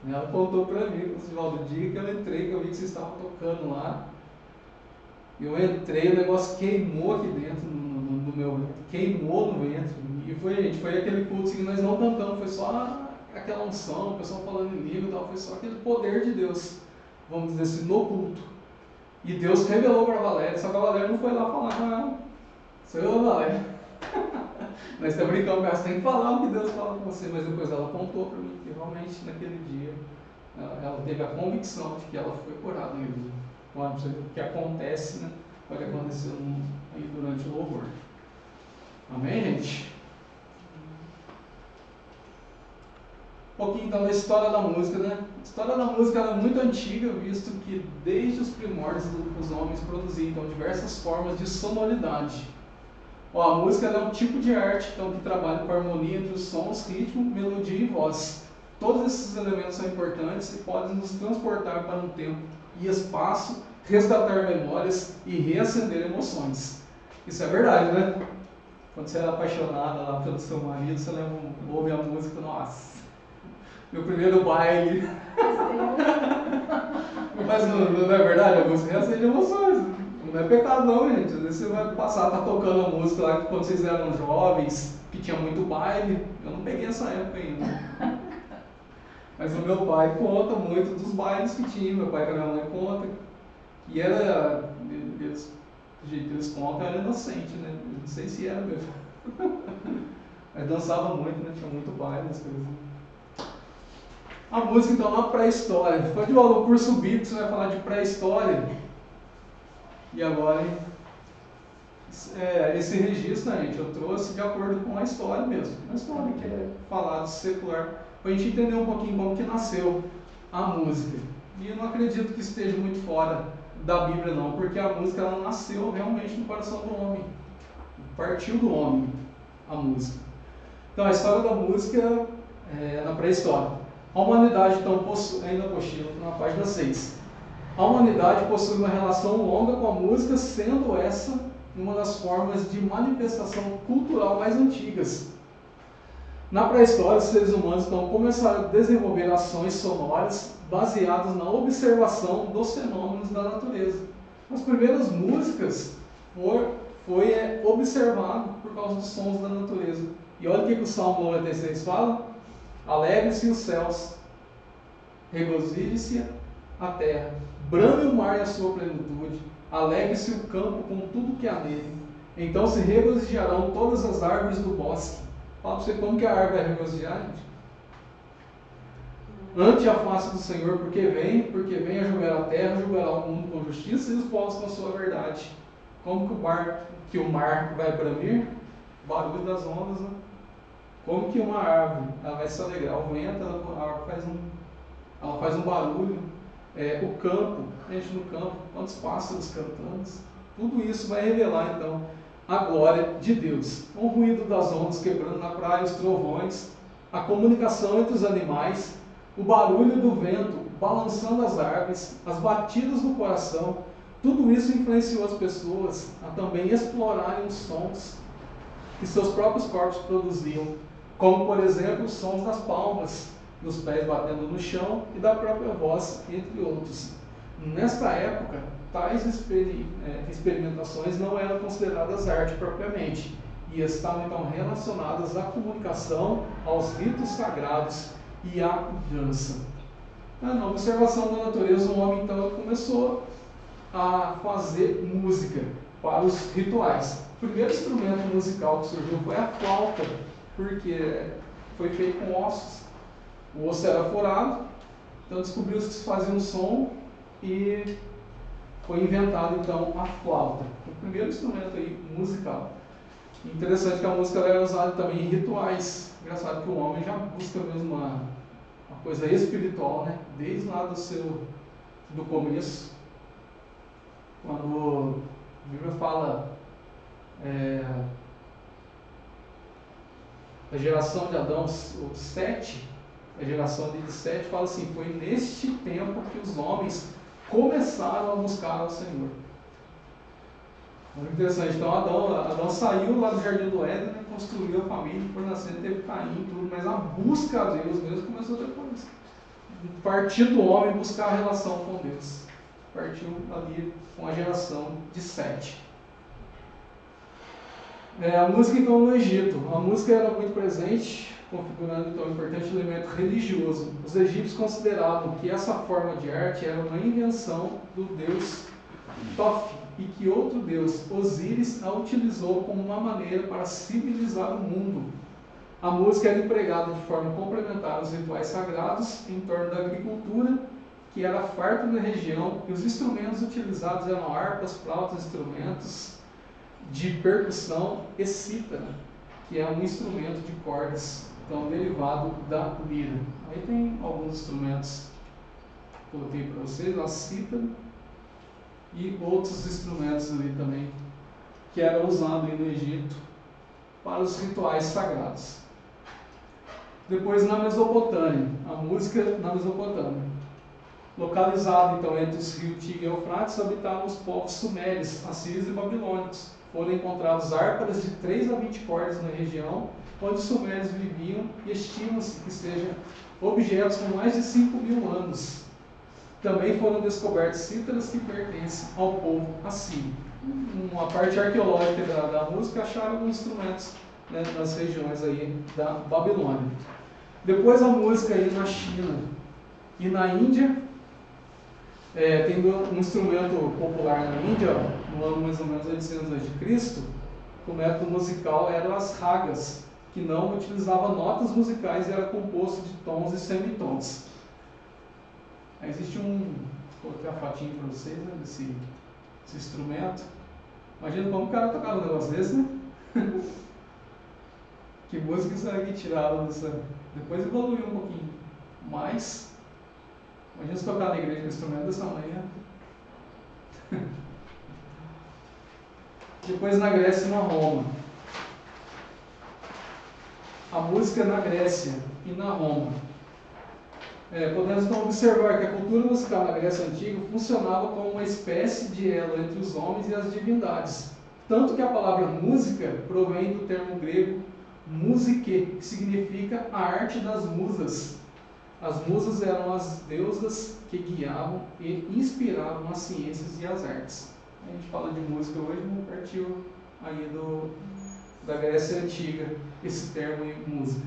Ela contou para mim, no dia que eu entrei, que eu vi que vocês estavam tocando lá. Eu entrei, o negócio queimou aqui dentro no meu ventre. Queimou no ventre. E foi aquele culto que nós não cantamos, foi só aquela unção, o pessoal falando em língua e tal, foi só aquele poder de Deus, vamos dizer assim, no culto. E Deus revelou para a Valéria, só que a Valéria não foi lá falar com ela. Sou eu, Valéria. Nós estamos brincando, mas você tem que falar o que Deus fala com você, mas depois ela contou para mim que realmente naquele dia ela teve a convicção de que ela foi curada naquele dia. Então, o que acontece, né, pode acontecer aí durante o louvor. Amém, gente? Um pouquinho então da história da música, né? A história da música é muito antiga, visto que desde os primórdios os homens produziam então, diversas formas de sonoridade. A música é um tipo de arte então, que trabalha com a harmonia entre os sons, ritmo, melodia e voz. Todos esses elementos são importantes e podem nos transportar para um tempo e espaço, resgatar memórias e reacender emoções. Isso é verdade, né? Quando você era apaixonada lá pelo seu marido, você ouve a música, nossa, meu primeiro baile. Mas não é verdade? A música reacende emoções. Não é pecado não, gente. Às vezes você vai passar, tá tocando a música lá que quando vocês eram jovens, que tinha muito baile. Eu não peguei essa época ainda. Mas o meu pai conta muito dos bailes que tinha. Meu pai e a minha mãe contam. E era, do jeito que eles contam, era inocente, né? Eu não sei se era mesmo. Mas dançava muito, né? Tinha muito baile, as coisas. A música então na pré-história. Quando eu falo no curso bíblico, você vai falar de pré-história. E agora, esse registro, né, gente, eu trouxe de acordo com a história mesmo. A história que é falado secular, para a gente entender um pouquinho como que nasceu a música. E eu não acredito que esteja muito fora da Bíblia não, porque a música ela nasceu realmente no coração do homem. Partiu do homem a música. Então a história da música é na pré-história. A humanidade então possui, ainda apostila, na página 6. A humanidade possui uma relação longa com a música, sendo essa uma das formas de manifestação cultural mais antigas. Na pré-história, os seres humanos então começaram a desenvolver ações sonoras baseadas na observação dos fenômenos da natureza. As primeiras músicas foi observado por causa dos sons da natureza. E olha o que o Salmo 96 fala: alegre-se os céus, regozije-se a terra, brame o mar e a sua plenitude, alegre-se o campo com tudo que há nele. Então se regozijarão todas as árvores do bosque, Fala para você como que a árvore vai regozijar, gente. Ante a face do Senhor, porque vem a julgar a terra, julgará o mundo com justiça e os povos com a sua verdade. Como que o mar vai bramir? Barulho das ondas, né? Como que uma árvore, ela vai se alegrar, o vento, a árvore faz um barulho, o campo, gente no campo, quantos pássaros cantando, tudo isso vai revelar então a glória de Deus. O ruído das ondas quebrando na praia, os trovões, a comunicação entre os animais, o barulho do vento balançando as árvores, as batidas do coração, tudo isso influenciou as pessoas a também explorarem os sons que seus próprios corpos produziam, como por exemplo os sons das palmas, dos pés batendo no chão e da própria voz, entre outros. Nesta época, tais experimentações não eram consideradas arte propriamente e estavam então relacionadas à comunicação, aos ritos sagrados e à dança. Na observação da natureza, o homem então começou a fazer música para os rituais. O primeiro instrumento musical que surgiu foi a flauta, porque foi feito com ossos. O osso era furado, então descobriu-se que se fazia um som e foi inventado então a flauta, o primeiro instrumento aí musical. Interessante que a música era usada também em rituais. Engraçado que o homem já busca mesmo uma coisa espiritual, né? Desde lá do começo, quando a Bíblia fala a geração de Adão, o Sete, a geração de Sete, fala assim: foi neste tempo que os homens começaram a buscar ao Senhor. Muito interessante. Então Adão saiu lá do Jardim do Éden, né, construiu a família, por nascer teve Caim e tudo, mas a busca a Deus mesmo começou depois. Partiu do homem buscar a relação com Deus. Partiu ali com a geração de Sete. A música então no Egito. A música era muito presente, configurando então um importante elemento religioso. Os egípcios consideravam que essa forma de arte era uma invenção do deus Thoth e que outro deus, Osíris, a utilizou como uma maneira para civilizar o mundo. A música era empregada de forma complementar aos rituais sagrados em torno da agricultura, que era farta na região, e os instrumentos utilizados eram harpas, flautas, instrumentos de percussão e cítara, que é um instrumento de cordas, então derivado da lira. Aí tem alguns instrumentos que eu coloquei para vocês, a cítara e outros instrumentos ali também, que eram usados ali no Egito para os rituais sagrados. Depois na Mesopotâmia, a música na Mesopotâmia. Localizado então entre os rios Tigre e Eufrates, habitavam os povos sumérios, assírios e babilônicos. Foram encontrados harpas de 3 a 20 cordas na região onde os sumérios viviam e estima-se que sejam objetos com mais de 5.000 anos. Também foram descobertos cítaras que pertencem ao povo assírio. Uma parte arqueológica da música acharam alguns instrumentos, né, nas regiões aí da Babilônia. Depois a música aí na China e na Índia. Tem um instrumento popular na Índia, no ano mais ou menos 800 a.C., o método musical eram as ragas, que não utilizava notas musicais e era composto de tons e semitons. Aí existe coloquei a fotinha para vocês, né, desse instrumento. Imagina como o cara tocava um negócio desse, né? Que música isso aí que tirava dessa... Depois evoluiu um pouquinho mais. Imagina se tocar na igreja com um instrumento dessa manhã. Depois na Grécia e na Roma. A música na Grécia e na Roma. Podemos então observar que a cultura musical na Grécia Antiga funcionava como uma espécie de elo entre os homens e as divindades. Tanto que a palavra música provém do termo grego musique, que significa a arte das musas. As musas eram as deusas que guiavam e inspiravam as ciências e as artes. A gente fala de música hoje, mas partiu aí da Grécia Antiga, esse termo em música.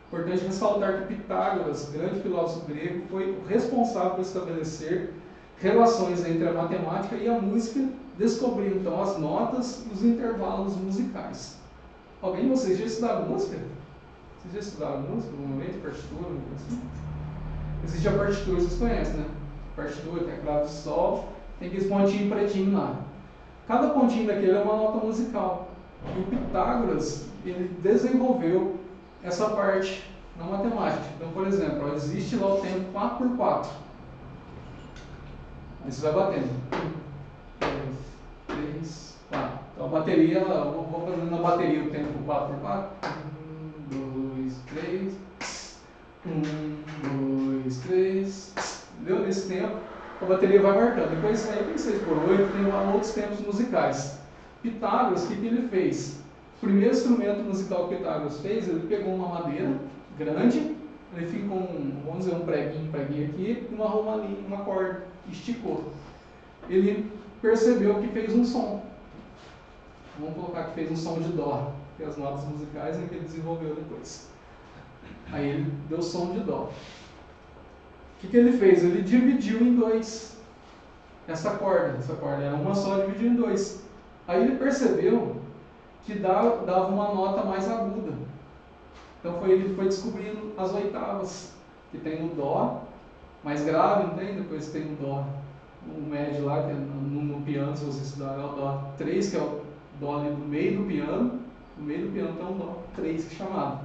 Importante ressaltar que Pitágoras, grande filósofo grego, foi o responsável por estabelecer relações entre a matemática e a música, descobrindo então as notas e os intervalos musicais. Alguém de vocês já estudaram música? Vocês já estudaram música, normalmente, partitura, assim? Existe a partitura, vocês conhecem, né? Partitura, tem a clave de sol, tem aqueles pontinhos pretinhos lá. Cada pontinho daquele é uma nota musical. E o Pitágoras, ele desenvolveu essa parte na matemática. Então, por exemplo, ó, existe lá o tempo 4x4. Aí você vai batendo. 1, 2, 3, 4. Então a bateria, eu vou fazendo na bateria o tempo 4x4. 1, 2, 3. 1, 2, 3. Entendeu? Nesse tempo, a bateria vai marcando. Depois aí tem 6x8, tem outros tempos musicais. Pitágoras, o que ele fez? O primeiro instrumento musical que Pitágoras fez, ele pegou uma madeira grande, ele ficou vamos dizer, um preguinho aqui, e uma romalinha, uma corda, esticou. Ele percebeu que fez um som. Vamos colocar que fez um som de dó, que é as notas musicais que ele desenvolveu depois. Aí ele deu som de dó. O que ele fez? Ele dividiu em dois essa corda era uma só, dividiu em dois. Aí ele percebeu que dava uma nota mais aguda. Então ele foi descobrindo as oitavas, que tem o dó mais grave, não tem? Depois tem o dó, o médio lá, que é no piano, se você estudar, é o dó 3, que é o dó ali do meio do piano. No meio do piano tem um dó 3, que é chamado.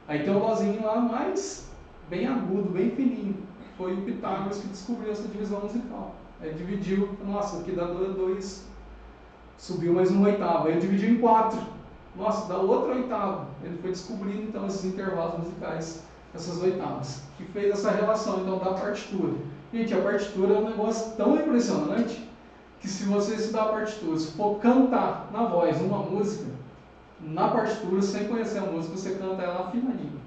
Aí tem um dózinho lá mais bem agudo, bem fininho. Foi o Pitágoras que descobriu essa divisão musical. Aí dividiu, nossa, aqui dá 2, subiu mais uma oitava. Aí ele dividiu em 4. Nossa, dá outra oitava. Ele foi descobrindo então esses intervalos musicais, essas oitavas. E fez essa relação então da partitura. Gente, a partitura é um negócio tão impressionante que se você estudar a partitura, se for cantar na voz uma música, na partitura, sem conhecer a música, você canta ela afinadinha.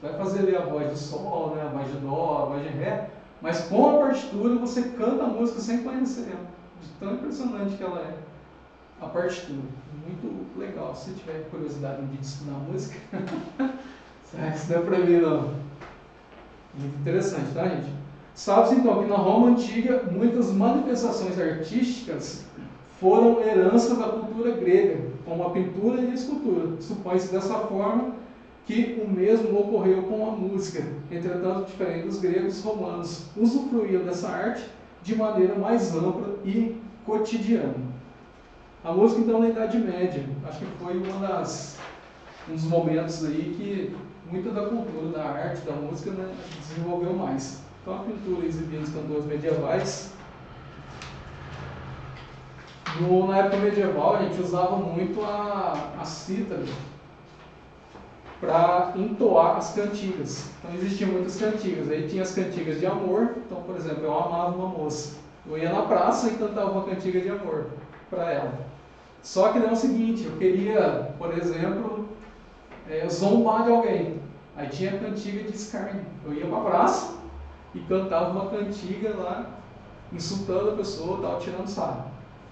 Vai fazer ali a voz do sol, né, a voz de dó, a voz de ré, mas com a partitura você canta a música sem conhecer ela. De tão impressionante que ela é, a partitura. Muito legal. Se tiver curiosidade de estudar música, isso não é para mim não. Muito interessante, tá, gente? Sabe-se então que na Roma Antiga muitas manifestações artísticas foram herança da cultura grega, como a pintura e a escultura. Supõe-se dessa forma que o mesmo ocorreu com a música. Entretanto, diferente dos gregos, os romanos usufruíam dessa arte de maneira mais ampla e cotidiana. A música, então, na Idade Média, acho que foi um dos momentos aí que muita da cultura, da arte, da música, né, desenvolveu mais. Então, a pintura exibia os cantores medievais. Na época medieval, a gente usava muito a cítara para entoar as cantigas. Então existiam muitas cantigas. Aí tinha as cantigas de amor. Então, por exemplo, eu amava uma moça. Eu ia na praça e cantava uma cantiga de amor para ela. Só que não é o seguinte, eu queria, por exemplo, zombar de alguém. Aí tinha a cantiga de escárnio. Eu ia para a praça e cantava uma cantiga lá, insultando a pessoa, tal, tirando sarro.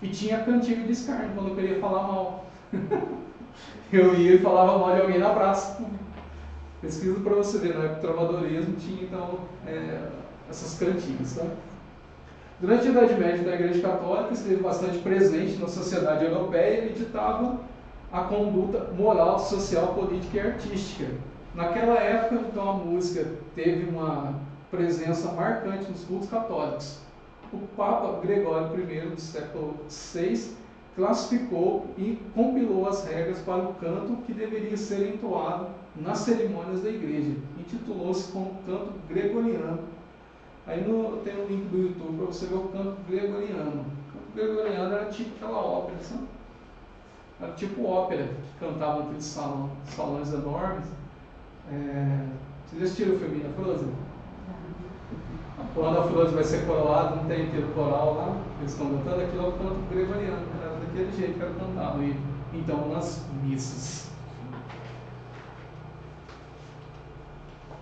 E tinha a cantiga de escárnio, quando eu queria falar mal. Eu ia e falava mal de alguém na praça. Pesquisa para você ver, na época do trovadorismo tinha então essas cantigas. Tá? Durante a Idade Média, a Igreja Católica esteve bastante presente na sociedade europeia e ditava a conduta moral, social, política e artística. Naquela época, então, a música teve uma presença marcante nos cultos católicos. O Papa Gregório I, do século VI, classificou e compilou as regras para o canto que deveria ser entoado nas cerimônias da igreja. Intitulou-se como Canto Gregoriano. Aí tem um link do YouTube para você ver o Canto Gregoriano. O Canto Gregoriano era tipo aquela ópera, sabe? Era tipo ópera, que cantavam naqueles salões enormes. Vocês já assistiram o filme da Frozen? Quando a Frozen vai ser coroada, não tem aquele coral lá, eles estão cantando, aquilo é o canto gregoriano, era daquele jeito que era cantado, e então nas missas.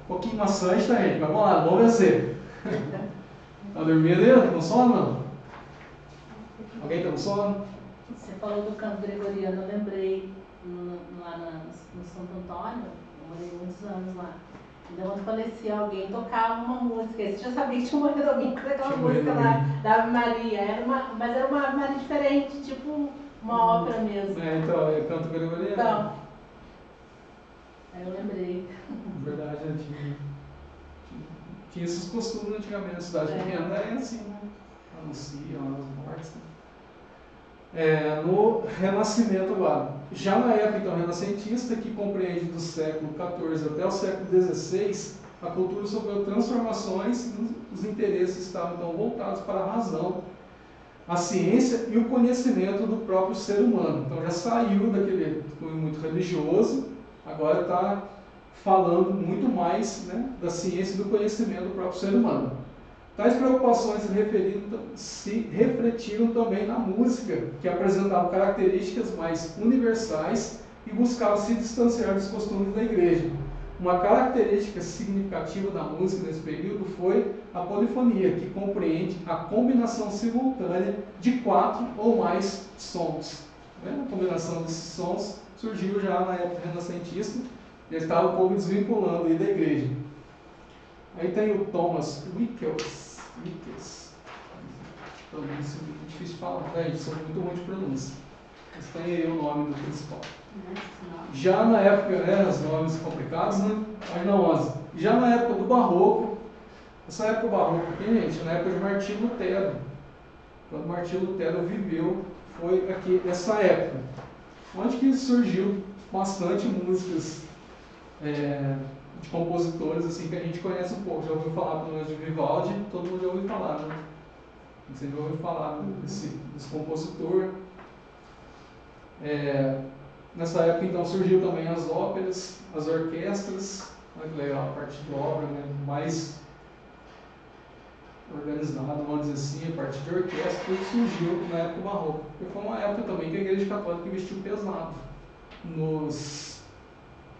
Um pouquinho maçante, tá, gente? Mas vamos lá, vamos vencer. Tá dormindo aí? Tá com sono, não? Alguém tá com sono? Você falou do canto gregoriano, eu lembrei lá no Santo Antônio, eu morei muitos anos lá. Então, quando falecia alguém, tocava uma música. Você já sabia que tinha morrido alguém com aquela música lá da Ave Maria. Mas era uma Ave Maria diferente, tipo uma ópera mesmo. Então, é canto gregoriano. Então. Aí eu lembrei. Verdade, né? Tinha esses costumes antigamente na cidade pequena, é assim, né? Anunciam as mortes. Né? No Renascimento agora. Já na época então, renascentista, que compreende do século XIV até o século XVI, a cultura sofreu transformações e os interesses estavam então voltados para a razão, a ciência e o conhecimento do próprio ser humano. Então já saiu daquele cunho muito religioso, agora está falando muito mais, né, da ciência e do conhecimento do próprio ser humano. Tais preocupações se refletiram também na música, que apresentava características mais universais e buscava se distanciar dos costumes da igreja. Uma característica significativa da música nesse período foi a polifonia, que compreende a combinação simultânea de 4 ou mais sons. A combinação desses sons surgiu já na época renascentista, já estava um pouco desvinculando aí da igreja. Aí tem o Thomas Wickels. Pronúncia muito difícil de falar, né? Eles são muito ruins de pronúncia. Mas tem aí o nome do principal. Já na época, né, os nomes complicados, né? Página 11. Já na época do Barroco, essa época do Barroco aqui, gente, na época de Martinho Lutero. Quando Martinho Lutero viveu, foi aqui nessa época. Onde que surgiu bastante músicas de compositores assim, que a gente conhece um pouco. Já ouviu falar pelo menos de Vivaldi, todo mundo já ouviu falar, né? Você já ouviu falar desse compositor. Nessa época, então, surgiu também as óperas, as orquestras. Olha que legal, a parte de obra, né, mais organizada, vamos dizer assim, a parte de orquestra, tudo surgiu na época barroca. Porque foi uma época também que a Igreja Católica investiu pesado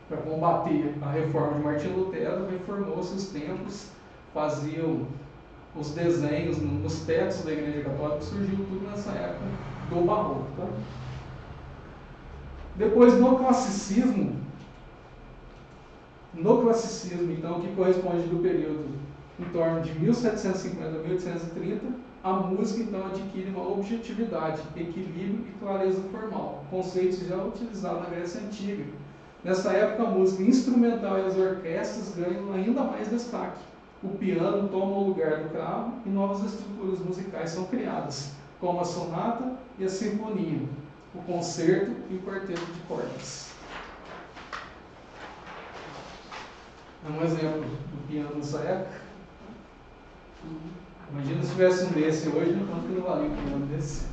para combater a reforma de Martinho Lutero, reformou-se os templos, faziam os desenhos nos tetos da Igreja Católica, surgiu tudo nessa época do Barroco. Tá? Depois, no classicismo, então, que corresponde do período em torno de 1750 a 1830, a música então adquire uma objetividade, equilíbrio e clareza formal, conceitos já utilizados na Grécia Antiga. Nessa época, a música instrumental e as orquestras ganham ainda mais destaque. O piano toma o lugar do cravo e novas estruturas musicais são criadas, como a sonata e a sinfonia, o concerto e o quarteto de cordas. É um exemplo do piano nessa época. Imagina se tivesse um desse hoje, quanto que não valia um piano desse?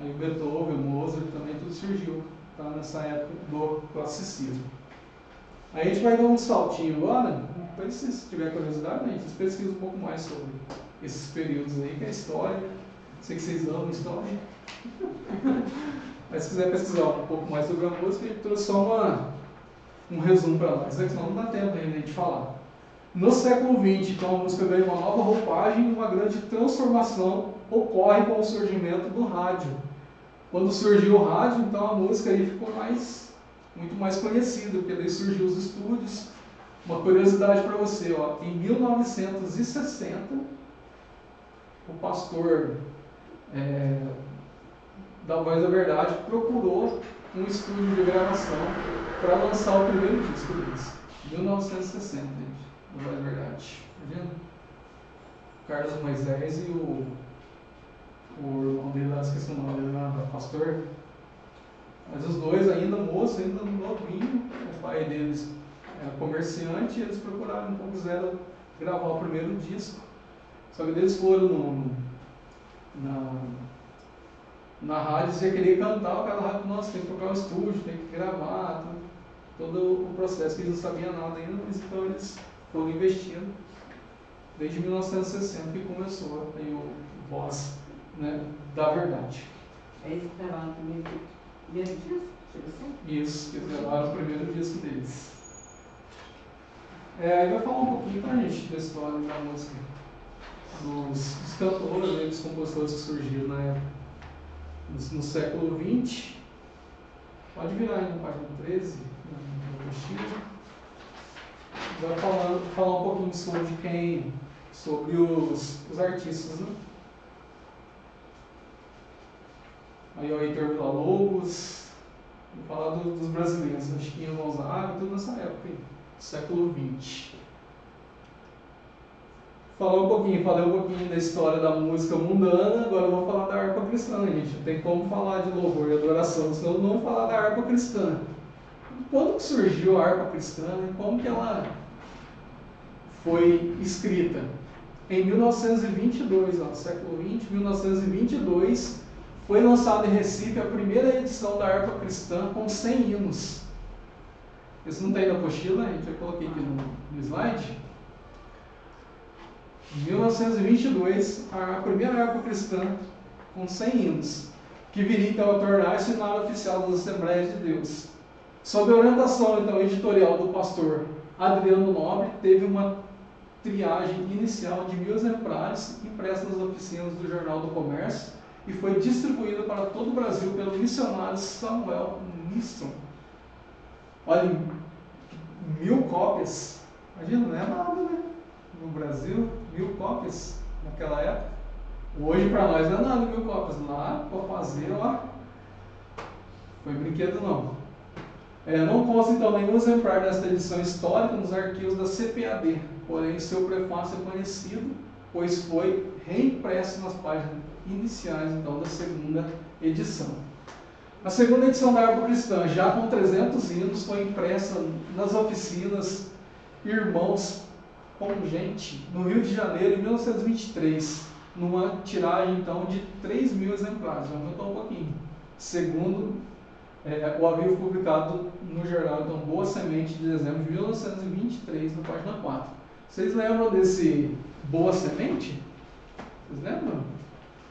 Aí o Beethoven, o Mozart também tudo surgiu, tá, nessa época do classicismo. Aí a gente vai dar um saltinho agora, depois se tiver curiosidade, né, vocês pesquisam um pouco mais sobre esses períodos aí, que é história. Sei que vocês amam história. Mas se quiser pesquisar um pouco mais sobre a música, a gente trouxe só um resumo para nós, né? Senão não dá tempo ainda de falar. No século XX, então, a música ganha uma nova roupagem e uma grande transformação ocorre com o surgimento do rádio. Quando surgiu o rádio, então a música aí ficou muito mais conhecida, porque daí surgiu os estúdios. Uma curiosidade para você, ó, em 1960, o pastor da Voz da Verdade procurou um estúdio de gravação para lançar o primeiro disco deles. 1960, gente, da Voz da Verdade. Tá vendo? Carlos Moisés e o irmão dele lá, esqueci o nome dele lá, pastor. Mas os dois ainda moços, ainda novinho, o pai deles era comerciante, e eles procuraram, então quiseram gravar o primeiro disco. Só que eles foram na rádio, você queria cantar, o cara lá, nossa, tem que procurar um estúdio, tem que gravar, todo o processo, que eles não sabiam nada ainda, mas então eles foram investindo desde 1960 que começou aí o Voz, né, da Verdade. É eles que gravaram o primeiro disco? Isso, eles gravaram o primeiro disco deles. Aí vai falar um pouquinho pra gente da história da música, dos cantores, né, dos compositores que surgiram na época. No século XX, pode virar aí na página 13, na apostila. Vai falar um pouquinho sobre os artistas, né? Aí o Heitor Villa-Lobos, Vou falar dos brasileiros, a Chiquinha Gonzaga, tudo nessa época aí, século XX. Falei um pouquinho da história da música mundana, agora eu vou falar da harpa cristã, gente. Não tem como falar de louvor e adoração, senão eu não vou falar da harpa cristã. Quando que surgiu a harpa cristã e como que ela foi escrita? Em 1922, ó, século XX, 1922, foi lançada em Recife a primeira edição da harpa cristã com 100 hinos. Isso não tem na apostila, gente, eu coloquei aqui no slide. Em 1922, a primeira harpa cristã com 100 hinos, que viria então a tornar-se o cenário oficial das Assembleias de Deus. Sob a orientação então editorial do pastor Adriano Nobre, teve uma triagem inicial de 1000 exemplares impressos nas oficinas do Jornal do Comércio e foi distribuída para todo o Brasil pelo missionário Samuel Niston. Olha, 1000 cópias. Imagina, não é nada, né? No Brasil, 1000 cópias naquela época. Hoje para nós não é nada 1000 cópias. Lá, para fazer, ó, foi brinquedo não. Não consta então nenhum exemplar desta edição histórica nos arquivos da CPAD, porém seu prefácio é conhecido, pois foi reimpresso nas páginas iniciais então da segunda edição. A segunda edição da harpa cristã, já com 300 hinos, foi impressa nas oficinas Irmãos Pongente, no Rio de Janeiro, em 1923, numa tiragem então de 3.000 exemplares, aumentou um pouquinho, segundo o aviso publicado no jornal então, Boa Semente, de dezembro de 1923, na página 4. Vocês lembram desse Boa Semente? Vocês lembram?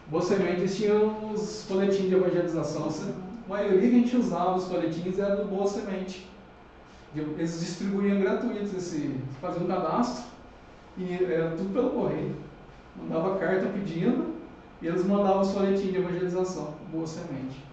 Boa Semente, eles tinham os folhetins de evangelização. A maioria que a gente usava os folhetins era do Boa Semente. Eles distribuíam gratuitos, faziam um cadastro e era tudo pelo correio. Mandava carta pedindo e eles mandavam os folhetins de evangelização, Boa Semente.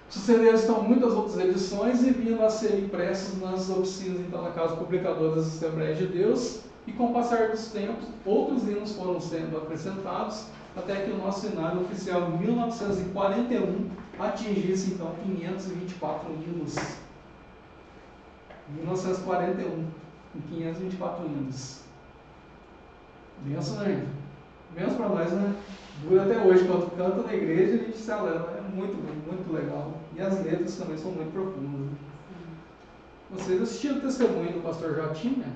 Sucederam então muitas outras edições e vinham a ser impressos nas oficinas então, na Casa Publicadora das Assembleias de Deus, e com o passar dos tempos, outros hinos foram sendo acrescentados, até que o nosso cenário oficial em 1941 atingisse então 524 hinos. 1941, com 524 hinos. Benção, né? Benção para nós, né? Dura até hoje, quando canta na igreja, a gente se alegra, é muito, muito legal. E as letras também são muito profundas. Vocês assistiram o testemunho do pastor Jotinha?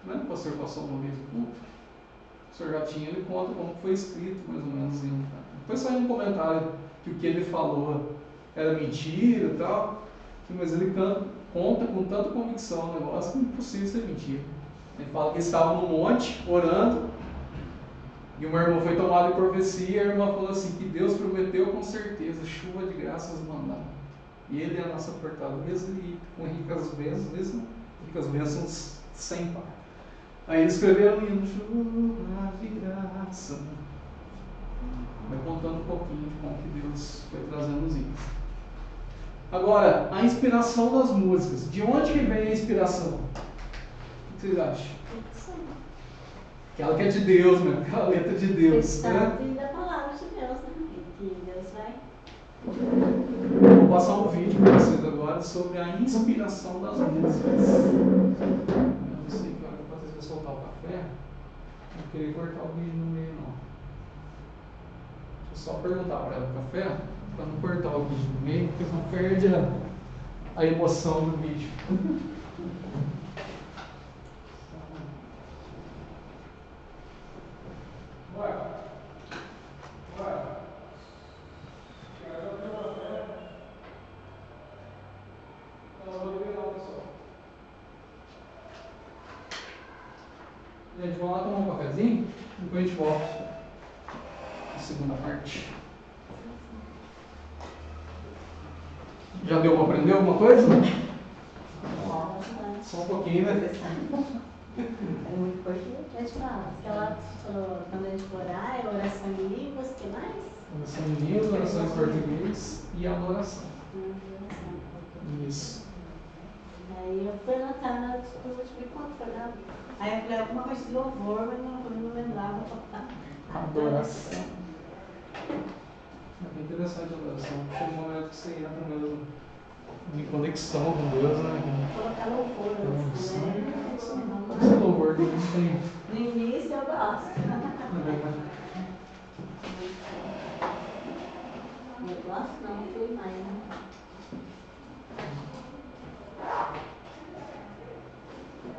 Não é? O pastor passou uma vez no culto. O pastor Jotinha, ele conta como foi escrito, mais ou menos. Depois saiu um comentário que o que ele falou era mentira e tal, mas ele conta com tanta convicção o negócio que é impossível ser mentira. Ele fala que estavam no monte, orando, e uma irmã foi tomada em profecia, e a irmã falou assim, que Deus prometeu com certeza, chuva de graças mandar. E Ele é a nossa fortaleza e com ricas bênçãos sem par. Aí eles escreveram um hino, chuva de graça. Vai contando um pouquinho de como que Deus foi trazendo os hinos. Agora, a inspiração das músicas. De onde que vem a inspiração? O que vocês acham? Aquela que é de Deus, né? Aquela letra de Deus. Né? Da palavra de Deus, né? Que Deus vai. Vou passar um vídeo para vocês agora sobre a inspiração das músicas. Eu não sei que hora que eu vou soltar o café. Não queria cortar o vídeo no meio, não. Deixa eu só perguntar para ela o café, para não cortar o vídeo no meio, porque não perde a emoção do vídeo. Gente, vamos lá tomar um cafezinho, depois a gente volta na segunda parte. Já deu para aprender alguma coisa? Só um pouquinho, né? É muito importante. Deixa eu falar, ela falou, quando a gente for orar, é oração em línguas, o que mais? Oração em línguas, oração em português e adoração. Isso. Aí eu fui anotar na última conta, foi lá. Aí eu falei alguma coisa de louvor, mas não lembrava. Adoração. interessante a adoração. Chega um momento que você entra mesmo em conexão com Deus, né? Colocar louvor, assim, né? Esse louvor que a gente tem. No início eu gosto. Eu gosto não, fui mais, né?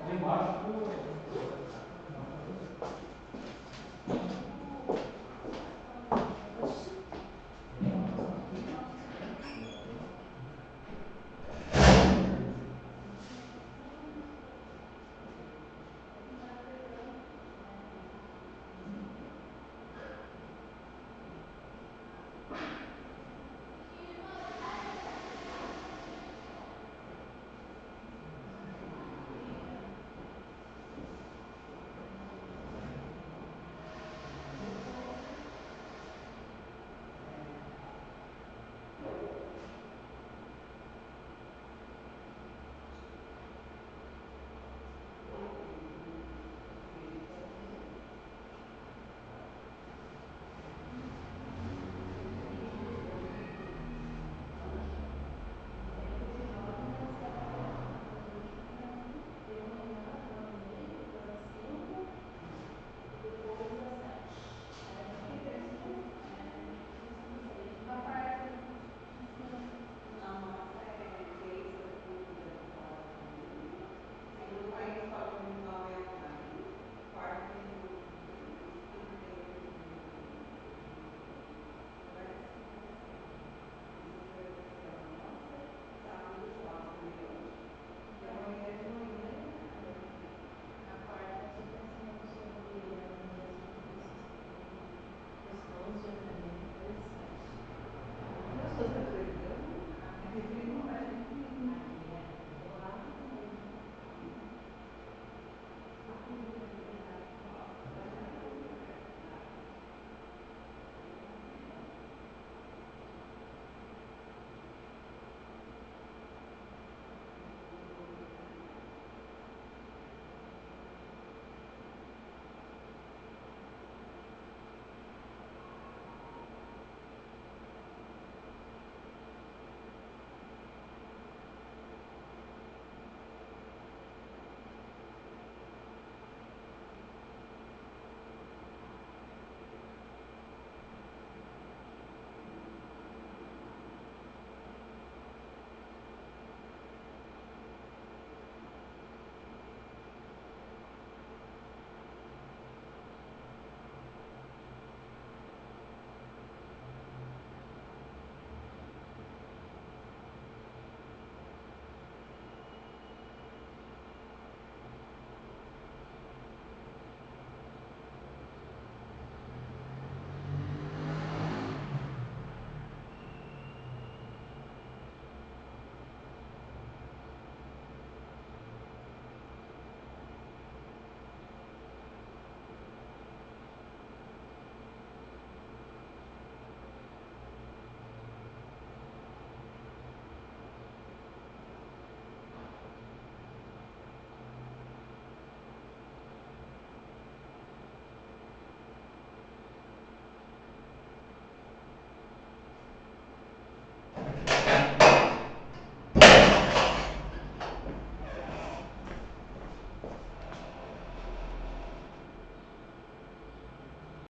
Lá embaixo.